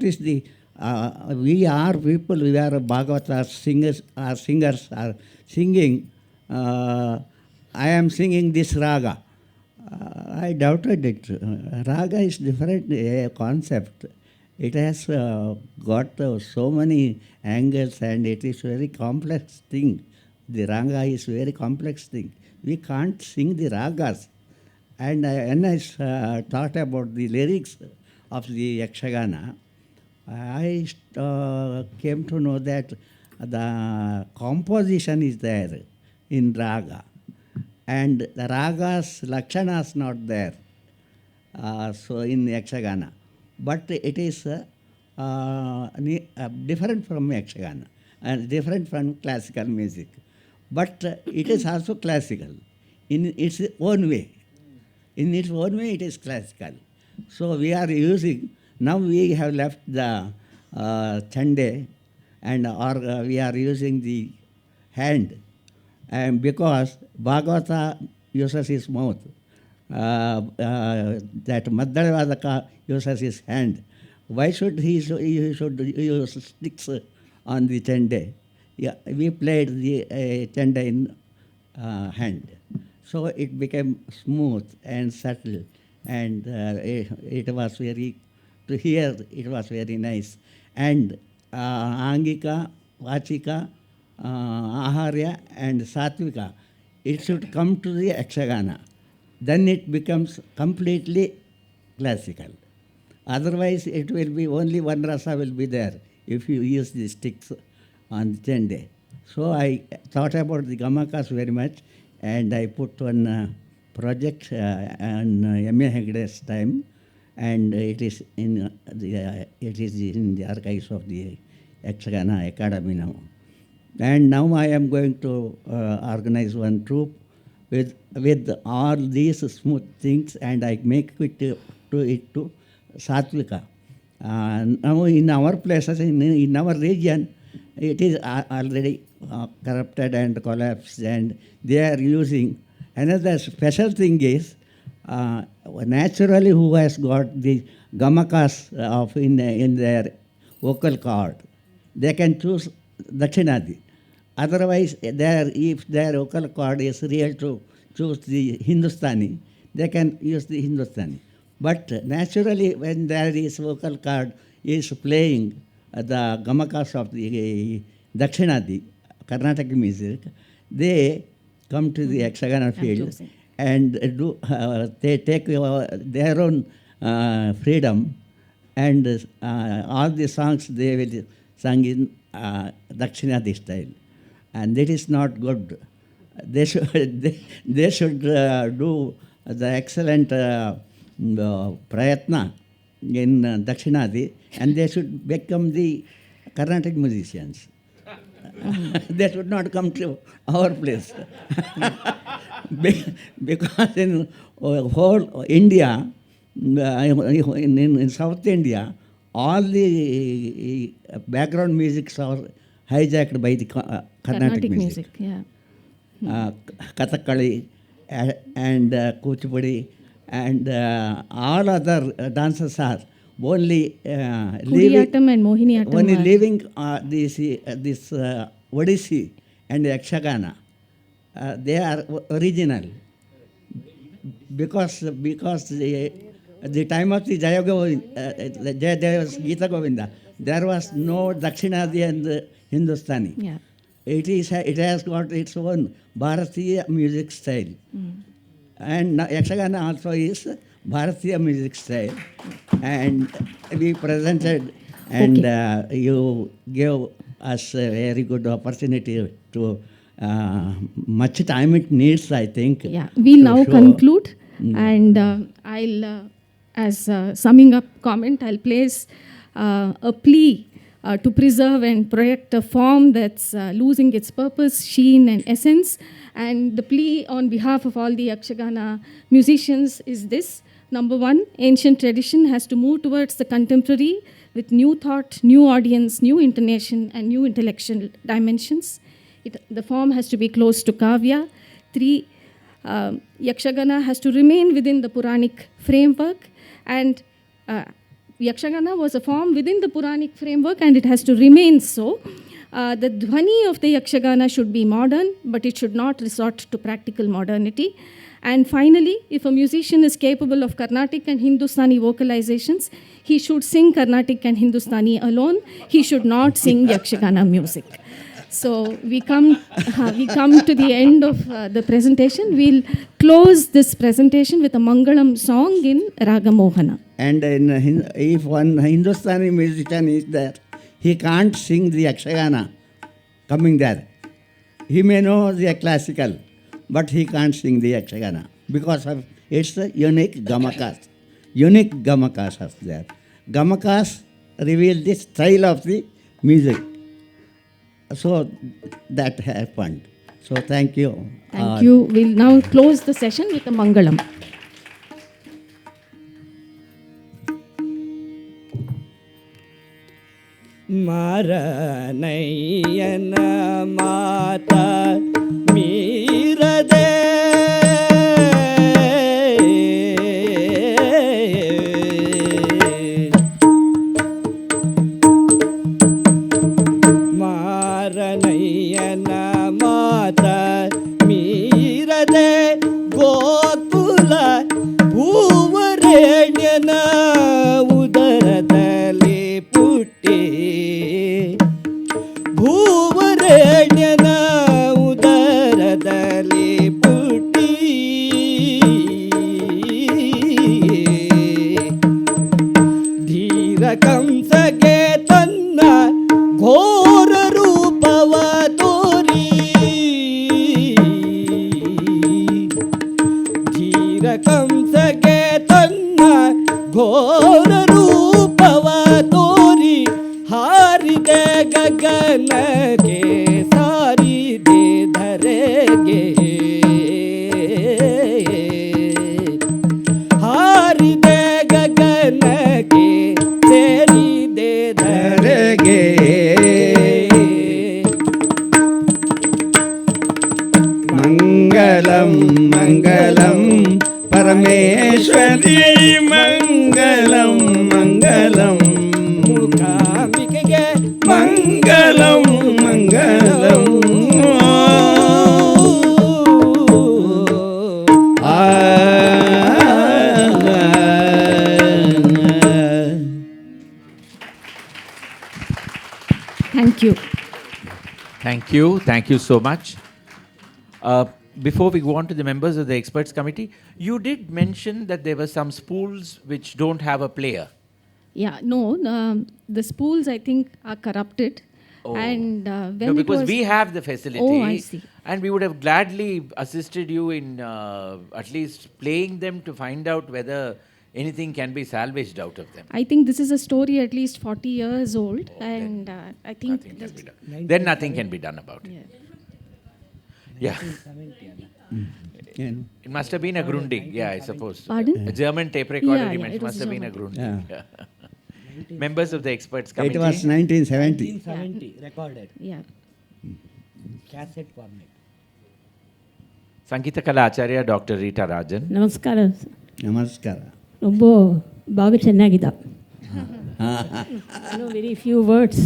is the we are people, we are Bhagavath singers, are singing. I am singing this raga. I doubted it. Raga is different concept. It has got so many angles, and it is very complex thing. The raga is very complex thing. We can't sing the ragas. And when I thought about the lyrics of the Yakshagana, I came to know that the composition is there in raga, and the ragas lakshana is not there. So in Yakshagana, but it is different from Yakshagana and different from classical music. But it is also classical in its own way. In its own way, it is classical. So we are using, now we have left the Chende, and we are using the hand. And because Bhagavata uses his mouth, that Maddalam uses his hand, why should he should use sticks on the Chende? Yeah, we played the Chende in hand. So it became smooth and subtle, and it was very, to hear it was very nice. And Angika, Vachika, Aharya and Satvika, it should come to the Yakshagana. Then it becomes completely classical. Otherwise it will be only one rasa will be there if you use the sticks on the Chende. So I thought about the Gamakas very much, and I put one project on M.A. Hegde's time, and it is in the archives of the Yakshagana Academy now. And now I am going to organize one troupe with all these smooth things, and I make it to Satvika. Now in our places, in our region, it is already corrupted and collapsed, and they are using Another special thing is, naturally who has got the gamakas of in their vocal cord, they can choose Dakshinadi. Otherwise, if their vocal cord is real to choose the Hindustani, they can use the Hindustani. But naturally, when there is vocal cord is playing the gamakas of the Dakshinadi, Carnatic music, they come to the Yakshagana field and do. They take their own freedom, and all the songs they will sing in Dakshinadi style, and that is not good. They should they should do the excellent prayatna in Dakshinadi, and they should become the Carnatic musicians. They should not come to our place. Because in whole India, in South India, all the background musics are hijacked by the Carnatic music. Yeah. Kathakali and Kuchipudi and all other dances are only Kudiyattam and Mohiniyattam. only leaving this Odissi and Yakshagana. They are original because the time of the Jayadeva's Gita Govinda, there was no Dakshinadi and Hindustani. Yeah. It has got its own Bharatiya music style. And Yakshagana also is Bharatiya music style. And we presented, and you gave us a very good opportunity to much time it needs, I think. Yeah, we'll now conclude, and I'll, as summing up comment, I'll place a plea to preserve and project a form that's losing its purpose, sheen and essence. And the plea on behalf of all the Yakshagana musicians is this. Number one, ancient tradition has to move towards the contemporary with new thought, new audience, new intonation and new intellectual dimensions. The form has to be close to Kavya. 3, Yakshagana has to remain within the Puranic framework, and Yakshagana was a form within the Puranic framework and it has to remain so. The dhwani of the Yakshagana should be modern, but it should not resort to practical modernity. And finally, if a musician is capable of Carnatic and Hindustani vocalizations, he should sing Carnatic and Hindustani alone. He should not sing Yakshagana music. So we come to the end of the presentation. We'll close this presentation with a Mangalam song in Raga Mohana. And if one Hindustani musician is there, he can't sing the Yakshagana coming there. He may know the classical, but he can't sing the Yakshagana because of its unique gamakas. Unique gamakas are there. Gamakas reveal the style of the music. So that happened. So thank you. Thank you. We'll now close the session with a Mangalam. Maranayana Mata Mirade Maranayana Mata Mirade Gokula Bhuvarenyana Udaradali ಭೂವರೇಣ್ಯನ ಉದರದಲ್ಲಿ ಪುಟ್ಟಿ ಧೀರ ಕಂಸಗೆ ತನ್ನ ಘೋರ ರೂಪವ ತೋರಿ ಧೀರ ಕಂಸಗೆ ತನ್ನ ಘೋರ ರೂಪವ ತೋರಿ ಹಾರಿದೆ ಗಗನಗೆ ಸಾರಿದೆ ಧರೆಗೆ ಹಾರಿದೆ ಗಗನಗೆ ಸೇರಿದೆ ಧರೆಗೆ ಮಂಗಲಂ ಮಂಗಲಂ ಪರಮೇಶ್ವರಿ ಮಂಗಲಂ ಮಂಗಲಂ ಮೂಕಾಂಬಿಕೆಗೆ ಮಂಗಲಂ ಮಂಗಲಂ Thank you. Thank you. Thank you so much. Before we go on to the members of the experts committee, you did mention that there were some spools which don't have a player. Yeah, no, the spools I think are corrupted. Oh. And when No, it because was we have the facility. Oh, I see. And we would have gladly assisted you in at least playing them to find out whether anything can be salvaged out of them. I think this is a story at least 40 years old, and I think Nothing can be done. Then nothing can be done about it. Yeah. It must have been a Grundig, yeah, I suppose. Pardon? A German tape recorder, Yeah, he yeah, mentioned, it was must have been a German. Grundig. Members of the experts It committee. was 1970. 1970 recorded yeah. cassette format. Sangeeta Kala Acharya, Dr. Rita Rajan. ನಮಸ್ಕಾರ ನಮಸ್ಕಾರ. ரொம்ப ಬಾಗ ಚೆನ್ನಾಗಿದ್ದ no very few words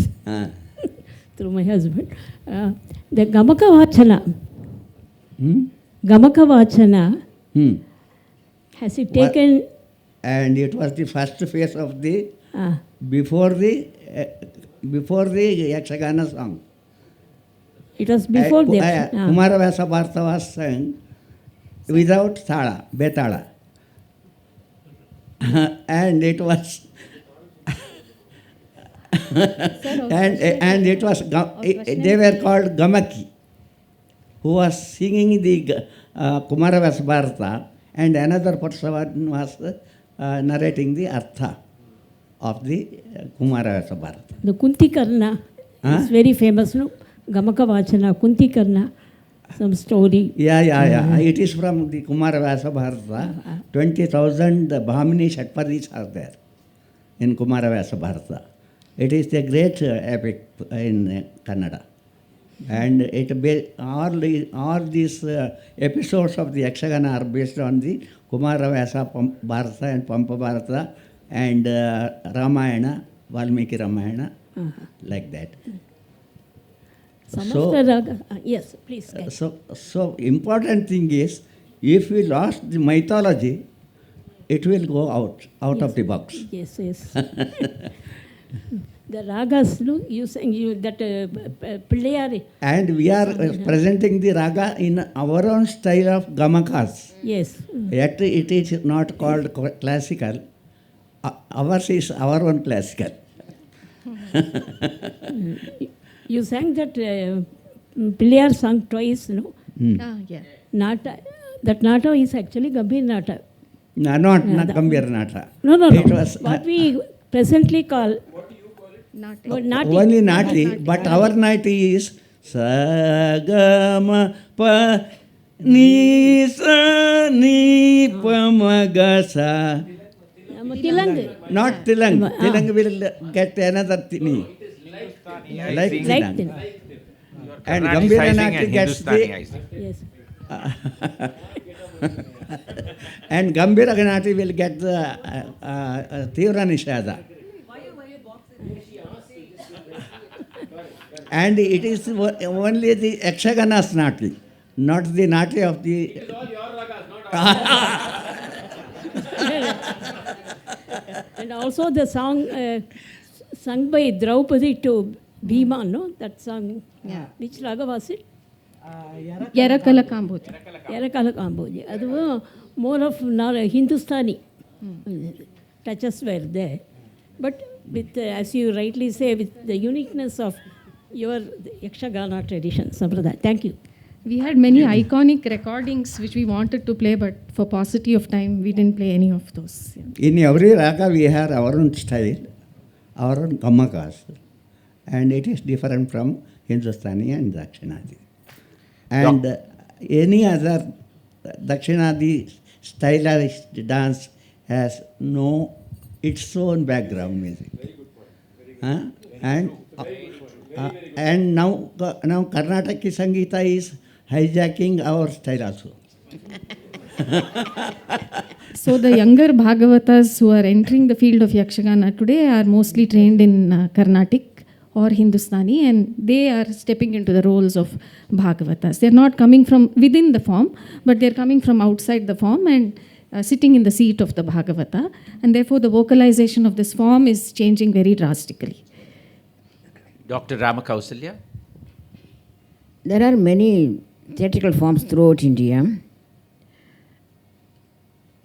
through my husband the ಗಮಕವಾಚನ ಗಮಕವಾಚನ has it taken And it was the first phase of the before the Yakshagana song. It was before they Kumaravasa Bharata was sung without thala, betala. And it was and it was they were called Gamaki, who was singing the Kumaravasa Bharata, and another person was narrating the artha of the Kumaravasa Bharata. The Kuntikarna is very famous ಗಮಕವಾಚನ Kuntikarna some story Yeah. It is from the Kumaravasa Bharata. 20,000 Bhamini Shatpadis are there in Kumaravasa Bharata. It is a great epic in Kannada. And all these episodes of the Yakshagana are based on the Kumaravasa Bharata and Pampa Bharata and Ramayana, Valmiki Ramayana, like that. ಸಮಸ್ತ ರಾಗ yes please So important thing is, if we lost the mythology, it will go out of the box. Yes yes the ragas you sang you that ಪಿಳ್ಳೆಯಾರಿ And we are presenting the raga in our own style of gamakas. Yes Yet it is not called classical. Ours is our own classical. You sang that Pillayar song twice, no? Yeah. Nata. That Nata is actually Gambhir Nata. Not Gambhir Nata. No. It was What we presently call Not Nati. only Nati, but our Nati is Sagama Pa Ni Sa Ni Pa Magasa. Tilang. Not Tilang. Tilang will get another Tini. Like Like Tilang. them. And Gambhira Nati gets the... Yes. And Gambhira Nati will get the Tivra Nishada. And it is only the Yakshagana's Nati, not the Nati of the... And also the song sung by Draupadi to Bhima, no? That song. Yeah. Which raga was it? Yarakala Kamboti. Yarakala Kamboji. That was more of Hindustani. Touches were there. But with, as you rightly say, with the uniqueness of your Yakshagana tradition, Sampradaya. Thank you. We had many iconic recordings which we wanted to play, but for paucity of time, we didn't play any of those. Yeah. In every raga we have our own style, our own gamakas, and it is different from Hindustani and Dakshinadi. And any other Dakshinadi stylized dance has its own background music. And now Karnataki Sangeeta is hijacking our style also. So the younger Bhagavatas who are entering the field of Yakshagana today are mostly trained in Carnatic or Hindustani, and they are stepping into the roles of Bhagavatas. They're not coming from within the form, but they're coming from outside the form and sitting in the seat of the Bhagavata, and therefore the vocalization of this form is changing very drastically. Dr. Ramakausalya? There are many theatrical forms throughout India.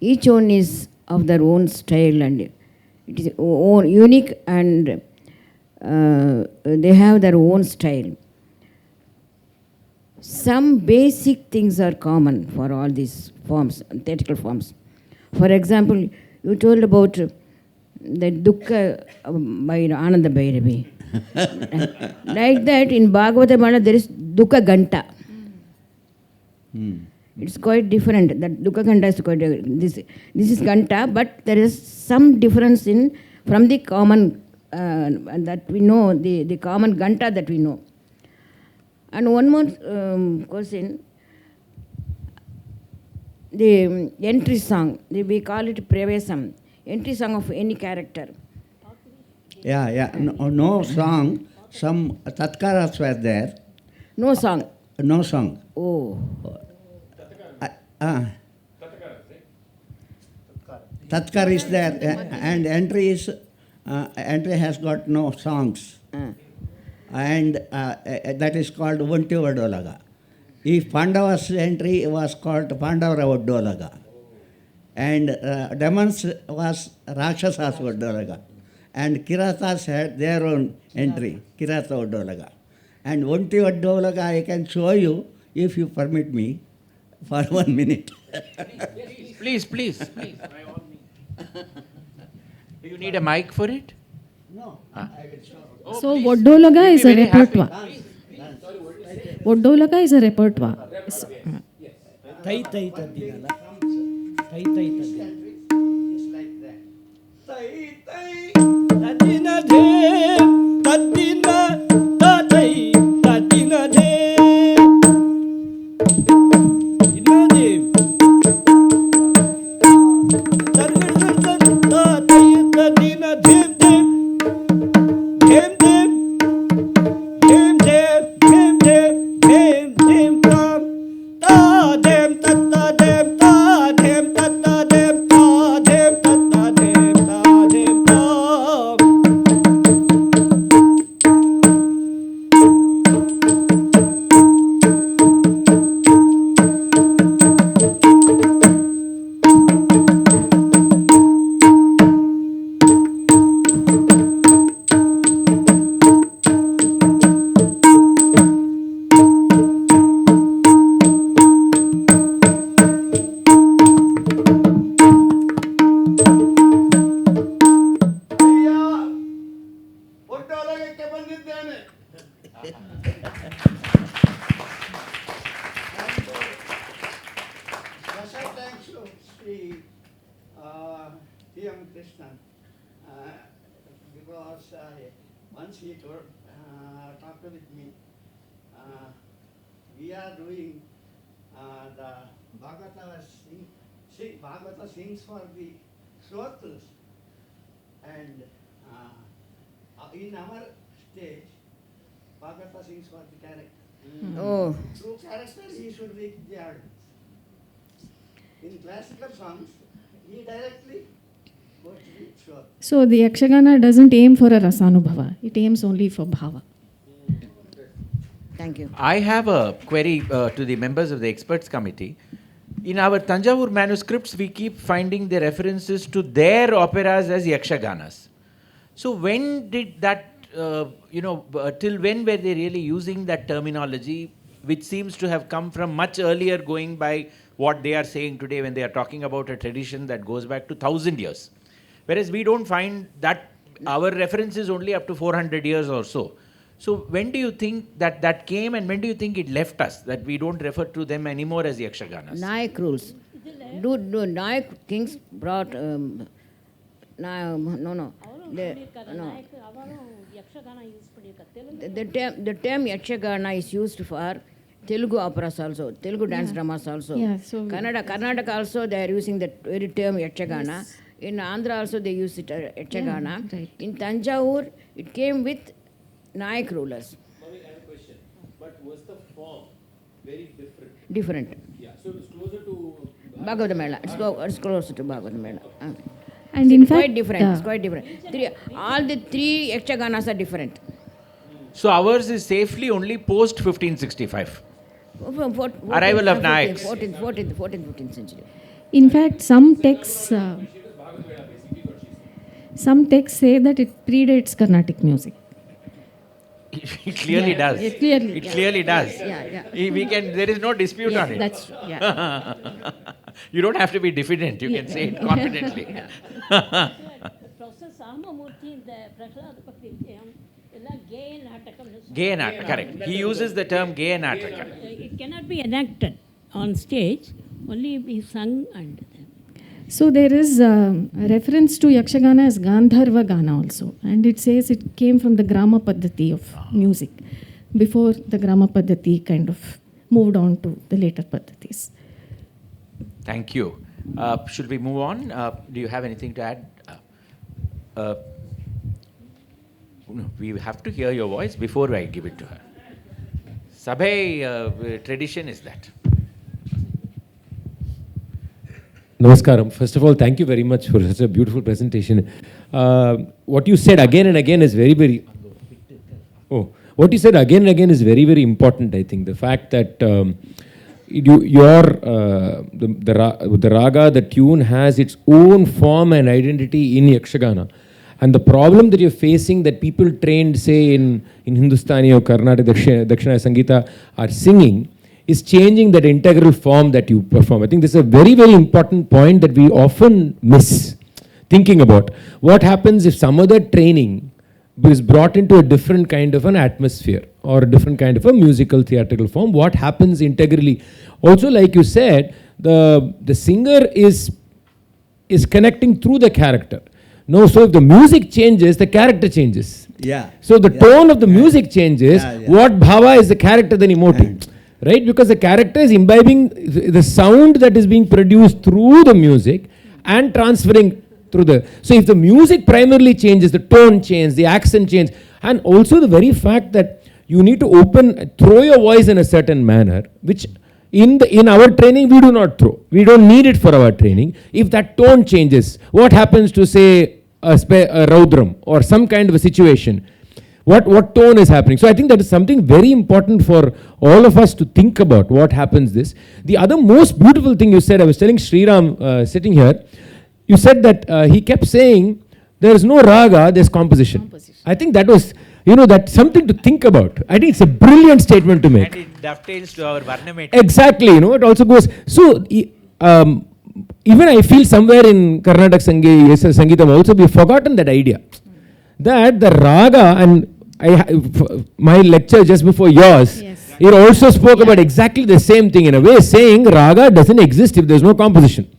Each one is of their own style and it is own unique, and they have their own style. Some basic things are common for all these forms, theatrical forms. For example, you told about the Dukkha by Ananda Bhairavi. Like that, in Bhagavatam there is Dukkha Ganta. It's quite different. That Dukkha Ganta is quite different. This is Ganta, but there is some difference in from the common that we know, the common Ganta that we know. And one more question. The entry song, we call it Pravesam, entry song of any character. Yeah. No song. Some tatkaras were there. No song. No song. Oh. Tatkar is there, and entry has got no songs. And that is called Vanti Vadolaga. If Pandava's entry was called Pandavara Vadolaga, and Demons was Rakshasas Vadolaga, and Kiratas had their own entry, Kirata Vadolaga. And Vanti Vadolaga I can show you, if you permit me, for 1 minute. Please. By all means. Do you need a mic for it? No, I will show. Oh, So please. Vodolaga is a We'll be very happy. repertoire. Vodolaga is a repertoire. Tai tadinala. Tai tadinala. It's like that. Tadina de, tadina, tatai, tadina de. Tadina de. Tadina de, dem, dem, dem, dem, dem, ta, dem, ta, dem, ta, dem, ta, dem, ta, dem, ta, dem, ta, dem, ta. Special thanks to Sri T.M. Krishnan, because once he talked with me, we are doing the Bhagavata Bhagavata sings for the Shrotas, and in our stage, Bhagavata sings for the character. Oh. Through character, he should reach the audience. In classical songs, he directly goes to the Shrotas. So the Yakshagana doesn't aim for a Rasanubhava. It aims only for Bhava. Thank you. I have a query to the members of the experts committee. In our Tanjavur manuscripts, we keep finding the references to their operas as Yakshaganas. So when did that, till when were they really using that terminology, which seems to have come from much earlier, going by what they are saying today when they are talking about a tradition that goes back to 1,000 years. Whereas we don't find that our reference is only up to 400 years or so. So when do you think that came, and when do you think it left us, that we don't refer to them anymore as Yakshaganas? Nayak rules. Do Nayak kings brought no. The term Yakshagana is used for Telugu operas also, Telugu dance dramas also. Yeah, so Karnataka also they are using that very term Yakshagana. In Andhra also they use it Yakshagana. Yeah, right. In Tanjavur it came with Nayak rulers. Mommy, I have a question. But was the form very different? Different. Yeah, so it was closer to Bhagavath Mela. It's closer to Bhagavath Mela. and in fact, Quite different. It's quite different. All the three Yakshaganas are different. So ours is safely only post 1565. Arrival of Nayaks. 14th, 15th century. in fact, some texts say that it predates Carnatic music. It clearly does. It clearly, It clearly does. Yeah. We can. There is no dispute on it. That's true. Yeah. You don't have to be diffident. You can say it confidently. Professor Samamurthy in the Prahlada Pakrityam, gay natakam. Gay natak, correct. He uses the term gay nataka. It cannot be enacted on stage, only be sung and. So there is a reference to Yakshagana as Gandharva Gana also, and it says it came from the Grama Paddhati of music, before the Grama Paddhati kind of moved on to the later Paddhatis. Thank you. Should we move on? Do you have anything to add? No, we have to hear your voice before I give it to her. Sabhay tradition is that. Namaskaram. First of all, thank you very much for such a beautiful presentation. What you said again and again is very. What you said again and again is very important. I think the fact that the raga, the tune has its own form and identity in Yakshagana, and the problem that you're facing that people trained, say in Hindustani or Carnatic Dakshina Sangeeta are singing, is changing that integral form that you perform. I think this is a very important point that we often miss thinking about. What happens if some other training is brought into a different kind of an atmosphere or a different kind of a musical theatrical form? What happens integrally? Also, like you said, the singer is connecting through the character. No, so if the music changes, the character changes. Yeah. So the tone of the music changes. What bhava is the character then emoting? Right? Because the character is imbibing the sound that is being produced through the music and transferring through the... So if the music primarily changes, the tone changes, the accent changes, and also the very fact that you need to throw your voice in a certain manner, which in our training we do not throw. We don't need it for our training. If that tone changes, what happens to, say, a raudram or some kind of a situation? What tone is happening? So I think that is something very important for all of us to think about. What happens this? The other most beautiful thing you said, I was telling Sriram sitting here, you said that he kept saying there is no raga, there's composition. I think that was, that's something to think about. I think it's a brilliant statement to make. And it dovetails to our Varnameti. Exactly, it also goes. So even I feel somewhere in Carnatic Sangeetam also we've forgotten that idea. That the raga, and my lecture just before yours, it also spoke about exactly the same thing in a way, saying raga doesn't exist if there's no composition.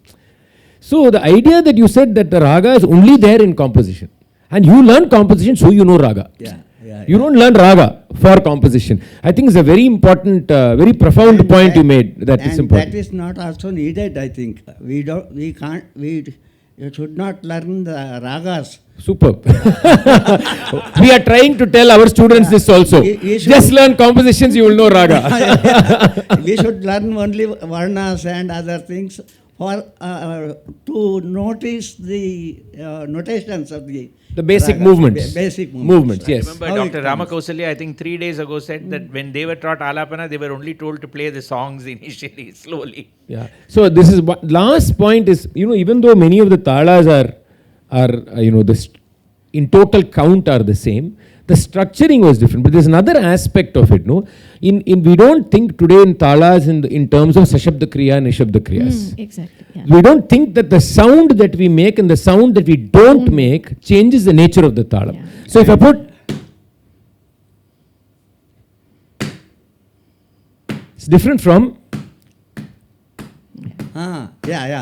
So the idea that you said that the raga is only there in composition, and you learn composition so you know raga. You don't learn raga for composition. I think it's a very important, very profound point you made. That is important. That is not also needed, I think. You should not learn the ragas. Superb. We are trying to tell our students this also. Just learn compositions, you will know raga. We should learn only varnas and other things for to notice the notations of the basic ragas, movements. Basic movements, yes. Remember Dr. Ramakausalya, I think 3 days ago said that when they were taught Alapana, they were only told to play the songs initially, slowly. Yeah. So this is last point is, even though many of the talas are in total count are the same, the structuring was different. But there's another aspect of it, no? We don't think today in talas in terms of Sashabda Kriya and Nishabda Kriyas. Exactly. Yeah. We don't think that the sound that we make and the sound that we don't make changes the nature of the talam. Yeah. So if I put... It's different from... Right?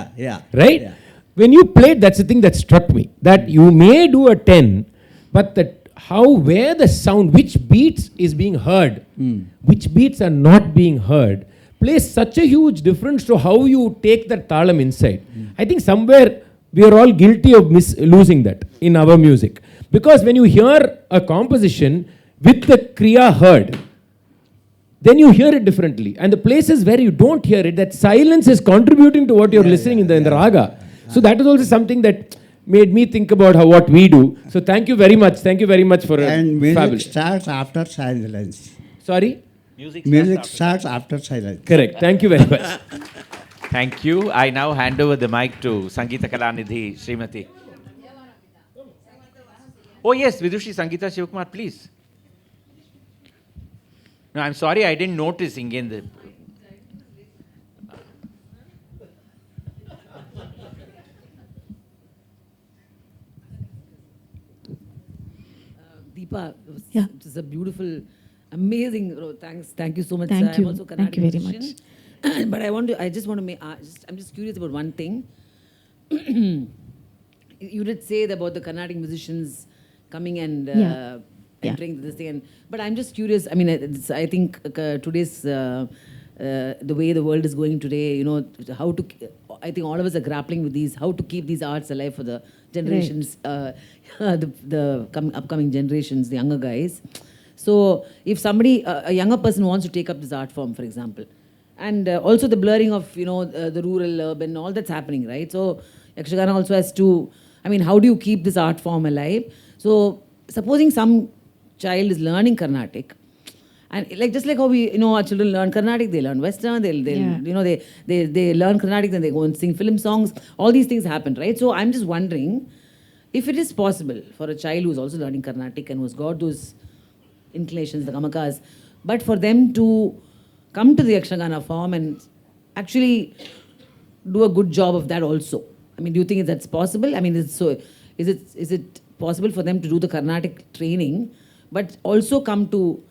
Yeah. When you played, that's the thing that struck me. That you may do a 10, but that where the sound, which beats is being heard, which beats are not being heard, plays such a huge difference to how you take that talam inside. I think somewhere we are all guilty of losing that in our music. Because when you hear a composition with the kriya heard, then you hear it differently. And the places where you don't hear it, that silence is contributing to what you're listening in the raga. So that is also something that made me think about what we do. So thank you very much. Thank you very much for And music fabulous. starts after silence. Sorry? Music starts after silence. Correct. Thank you very much. Thank you. I now hand over the mic to Sangeeta Kalanidhi Srimati. Oh yes, Vidushi Sangeeta Shivakumar, please. No, I'm sorry, I didn't notice again the... Deepa, Yeah. it was a beautiful, amazing. Thank you so much. Thank I'm you. also Thank you very musician. But I just want to make. I'm just curious about one thing. You did say about the Carnatic musicians coming and entering this thing, but I'm just curious. I mean, I think today's the way the world is going today, you know, how to. I think all of us are grappling with these, how to keep these arts alive for the generations, the upcoming generations, the younger guys. So if somebody, a younger person wants to take up this art form, for example, and also the blurring of, you know, the rural, urban, all that's happening, right? So Yakshagana also has to, I mean, how do you keep this art form alive? So supposing some child is learning Carnatic, and like just like how we, you know, our children learn Carnatic, they learn Western, they'll you know, they learn Carnatic, then they go and sing film songs. All these things happen, right? So I'm just wondering if it is possible for a child who's also learning Carnatic and who's got those inclinations, the gamakas, but for them to come to the Yakshagana form and actually do a good job of that also. I mean, do you think that's possible? I mean, is it possible for them to do the Carnatic training, but also come to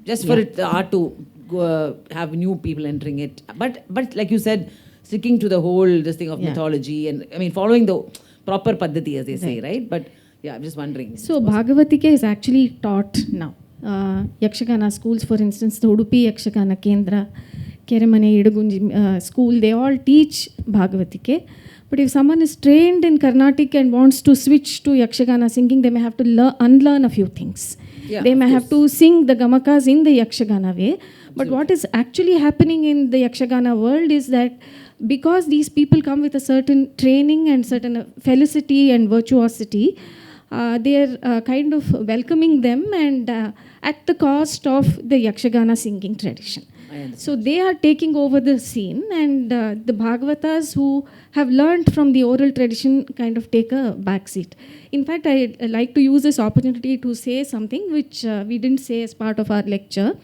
just for it, the art to go, have new people entering it, but like you said, sticking to the whole this thing of mythology and I mean following the proper paddhati as they say, right? But yeah, I'm just wondering. So Bhagavatika is actually taught now. Yakshagana schools, for instance, the Udupi Yakshagana Kendra, Keremane, Idagunji school, they all teach Bhagavatike. But if someone is trained in Carnatic and wants to switch to Yakshagana singing, they may have to unlearn a few things. Yeah, they may have to sing the gamakas in the Yakshagana way. But what is actually happening in the Yakshagana world is that because these people come with a certain training and certain felicity and virtuosity, they are kind of welcoming them and at the cost of the Yakshagana singing tradition. So they are taking over the scene, and the Bhagavatas who have learned from the oral tradition kind of take a backseat. In fact, I'd like to use this opportunity to say something which we didn't say as part of our lecture.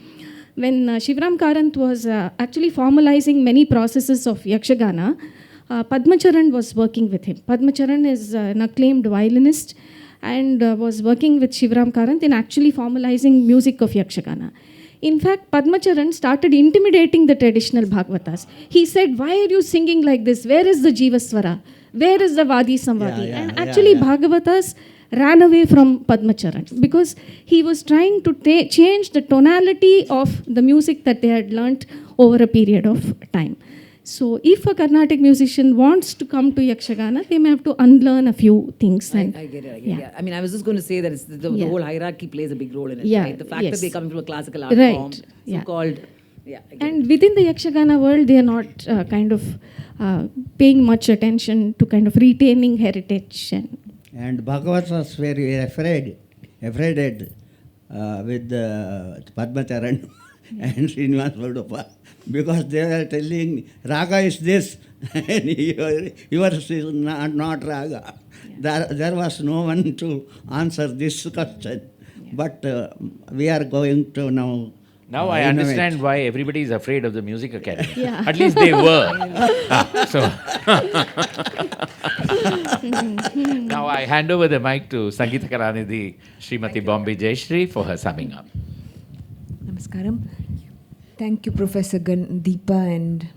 When Shivram Karant was actually formalizing many processes of Yakshagana, Padmacharan was working with him. Padmacharan is an acclaimed violinist and was working with Shivram Karant in actually formalizing music of Yakshagana. In fact, Padmacharan started intimidating the traditional Bhagavatas. He said, why are you singing like this? Where is the Jivaswara? Where is the Vadi Samvadi? And actually Bhagavatas ran away from Padmacharan because he was trying to change the tonality of the music that they had learnt over a period of time. So if a Carnatic musician wants to come to Yakshagana, they may have to unlearn a few things. And I get it. Yeah. I mean, I was just going to say that it's the whole hierarchy plays a big role in it. Yeah, Right? The fact that they come from a classical art form, so-called. Yeah, and within the Yakshagana world, they are not kind of paying much attention to kind of retaining heritage. And Bhagavath was very afraid with Padmacharan and Srinivas Vadupa, because they were telling raga is this and yours is not raga. There was no one to answer this question. But we are going to now. Now I understand why everybody is afraid of the music academy. Yeah. At least they were. Now I hand over the mic to Sangeeta Kalanidhi Srimati Bombay Jayashree for her summing up. Namaskaram. Thank you, Professor Deepa and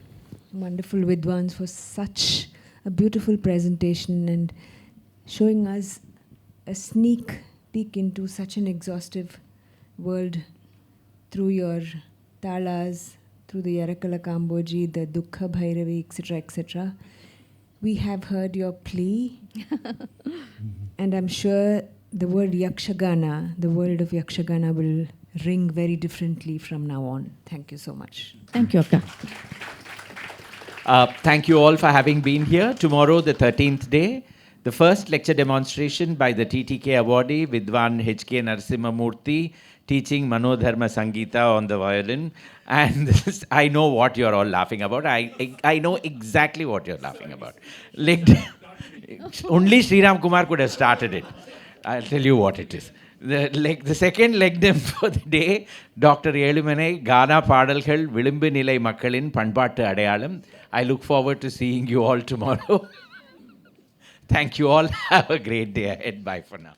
wonderful Vidvans for such a beautiful presentation and showing us a sneak peek into such an exhaustive world through your talas, through the Yarakala Kamboji, the Dukkha Bhairavi, etc., etc. We have heard your plea, and I'm sure the word Yakshagana, the world of Yakshagana, will ring very differently from now on. Thank you so much. Thank you, Akka. Thank you all for having been here. Tomorrow, the 13th day, the first lecture demonstration by the TTK awardee, Vidvan H.K. Narasimhamurthy, teaching Manodharma Sangeeta on the violin. And this, I know what you're all laughing about. I know exactly what you're laughing about. Only Sriram Kumar could have started it. I'll tell you what it is. The second Lec Dem for the day, Dr. Elumane, Gana Padalkal, Vilimbu Nilai Makkalin, Panpaattu Adayalam. I look forward to seeing you all tomorrow. Thank you all. Have a great day ahead. Bye for now.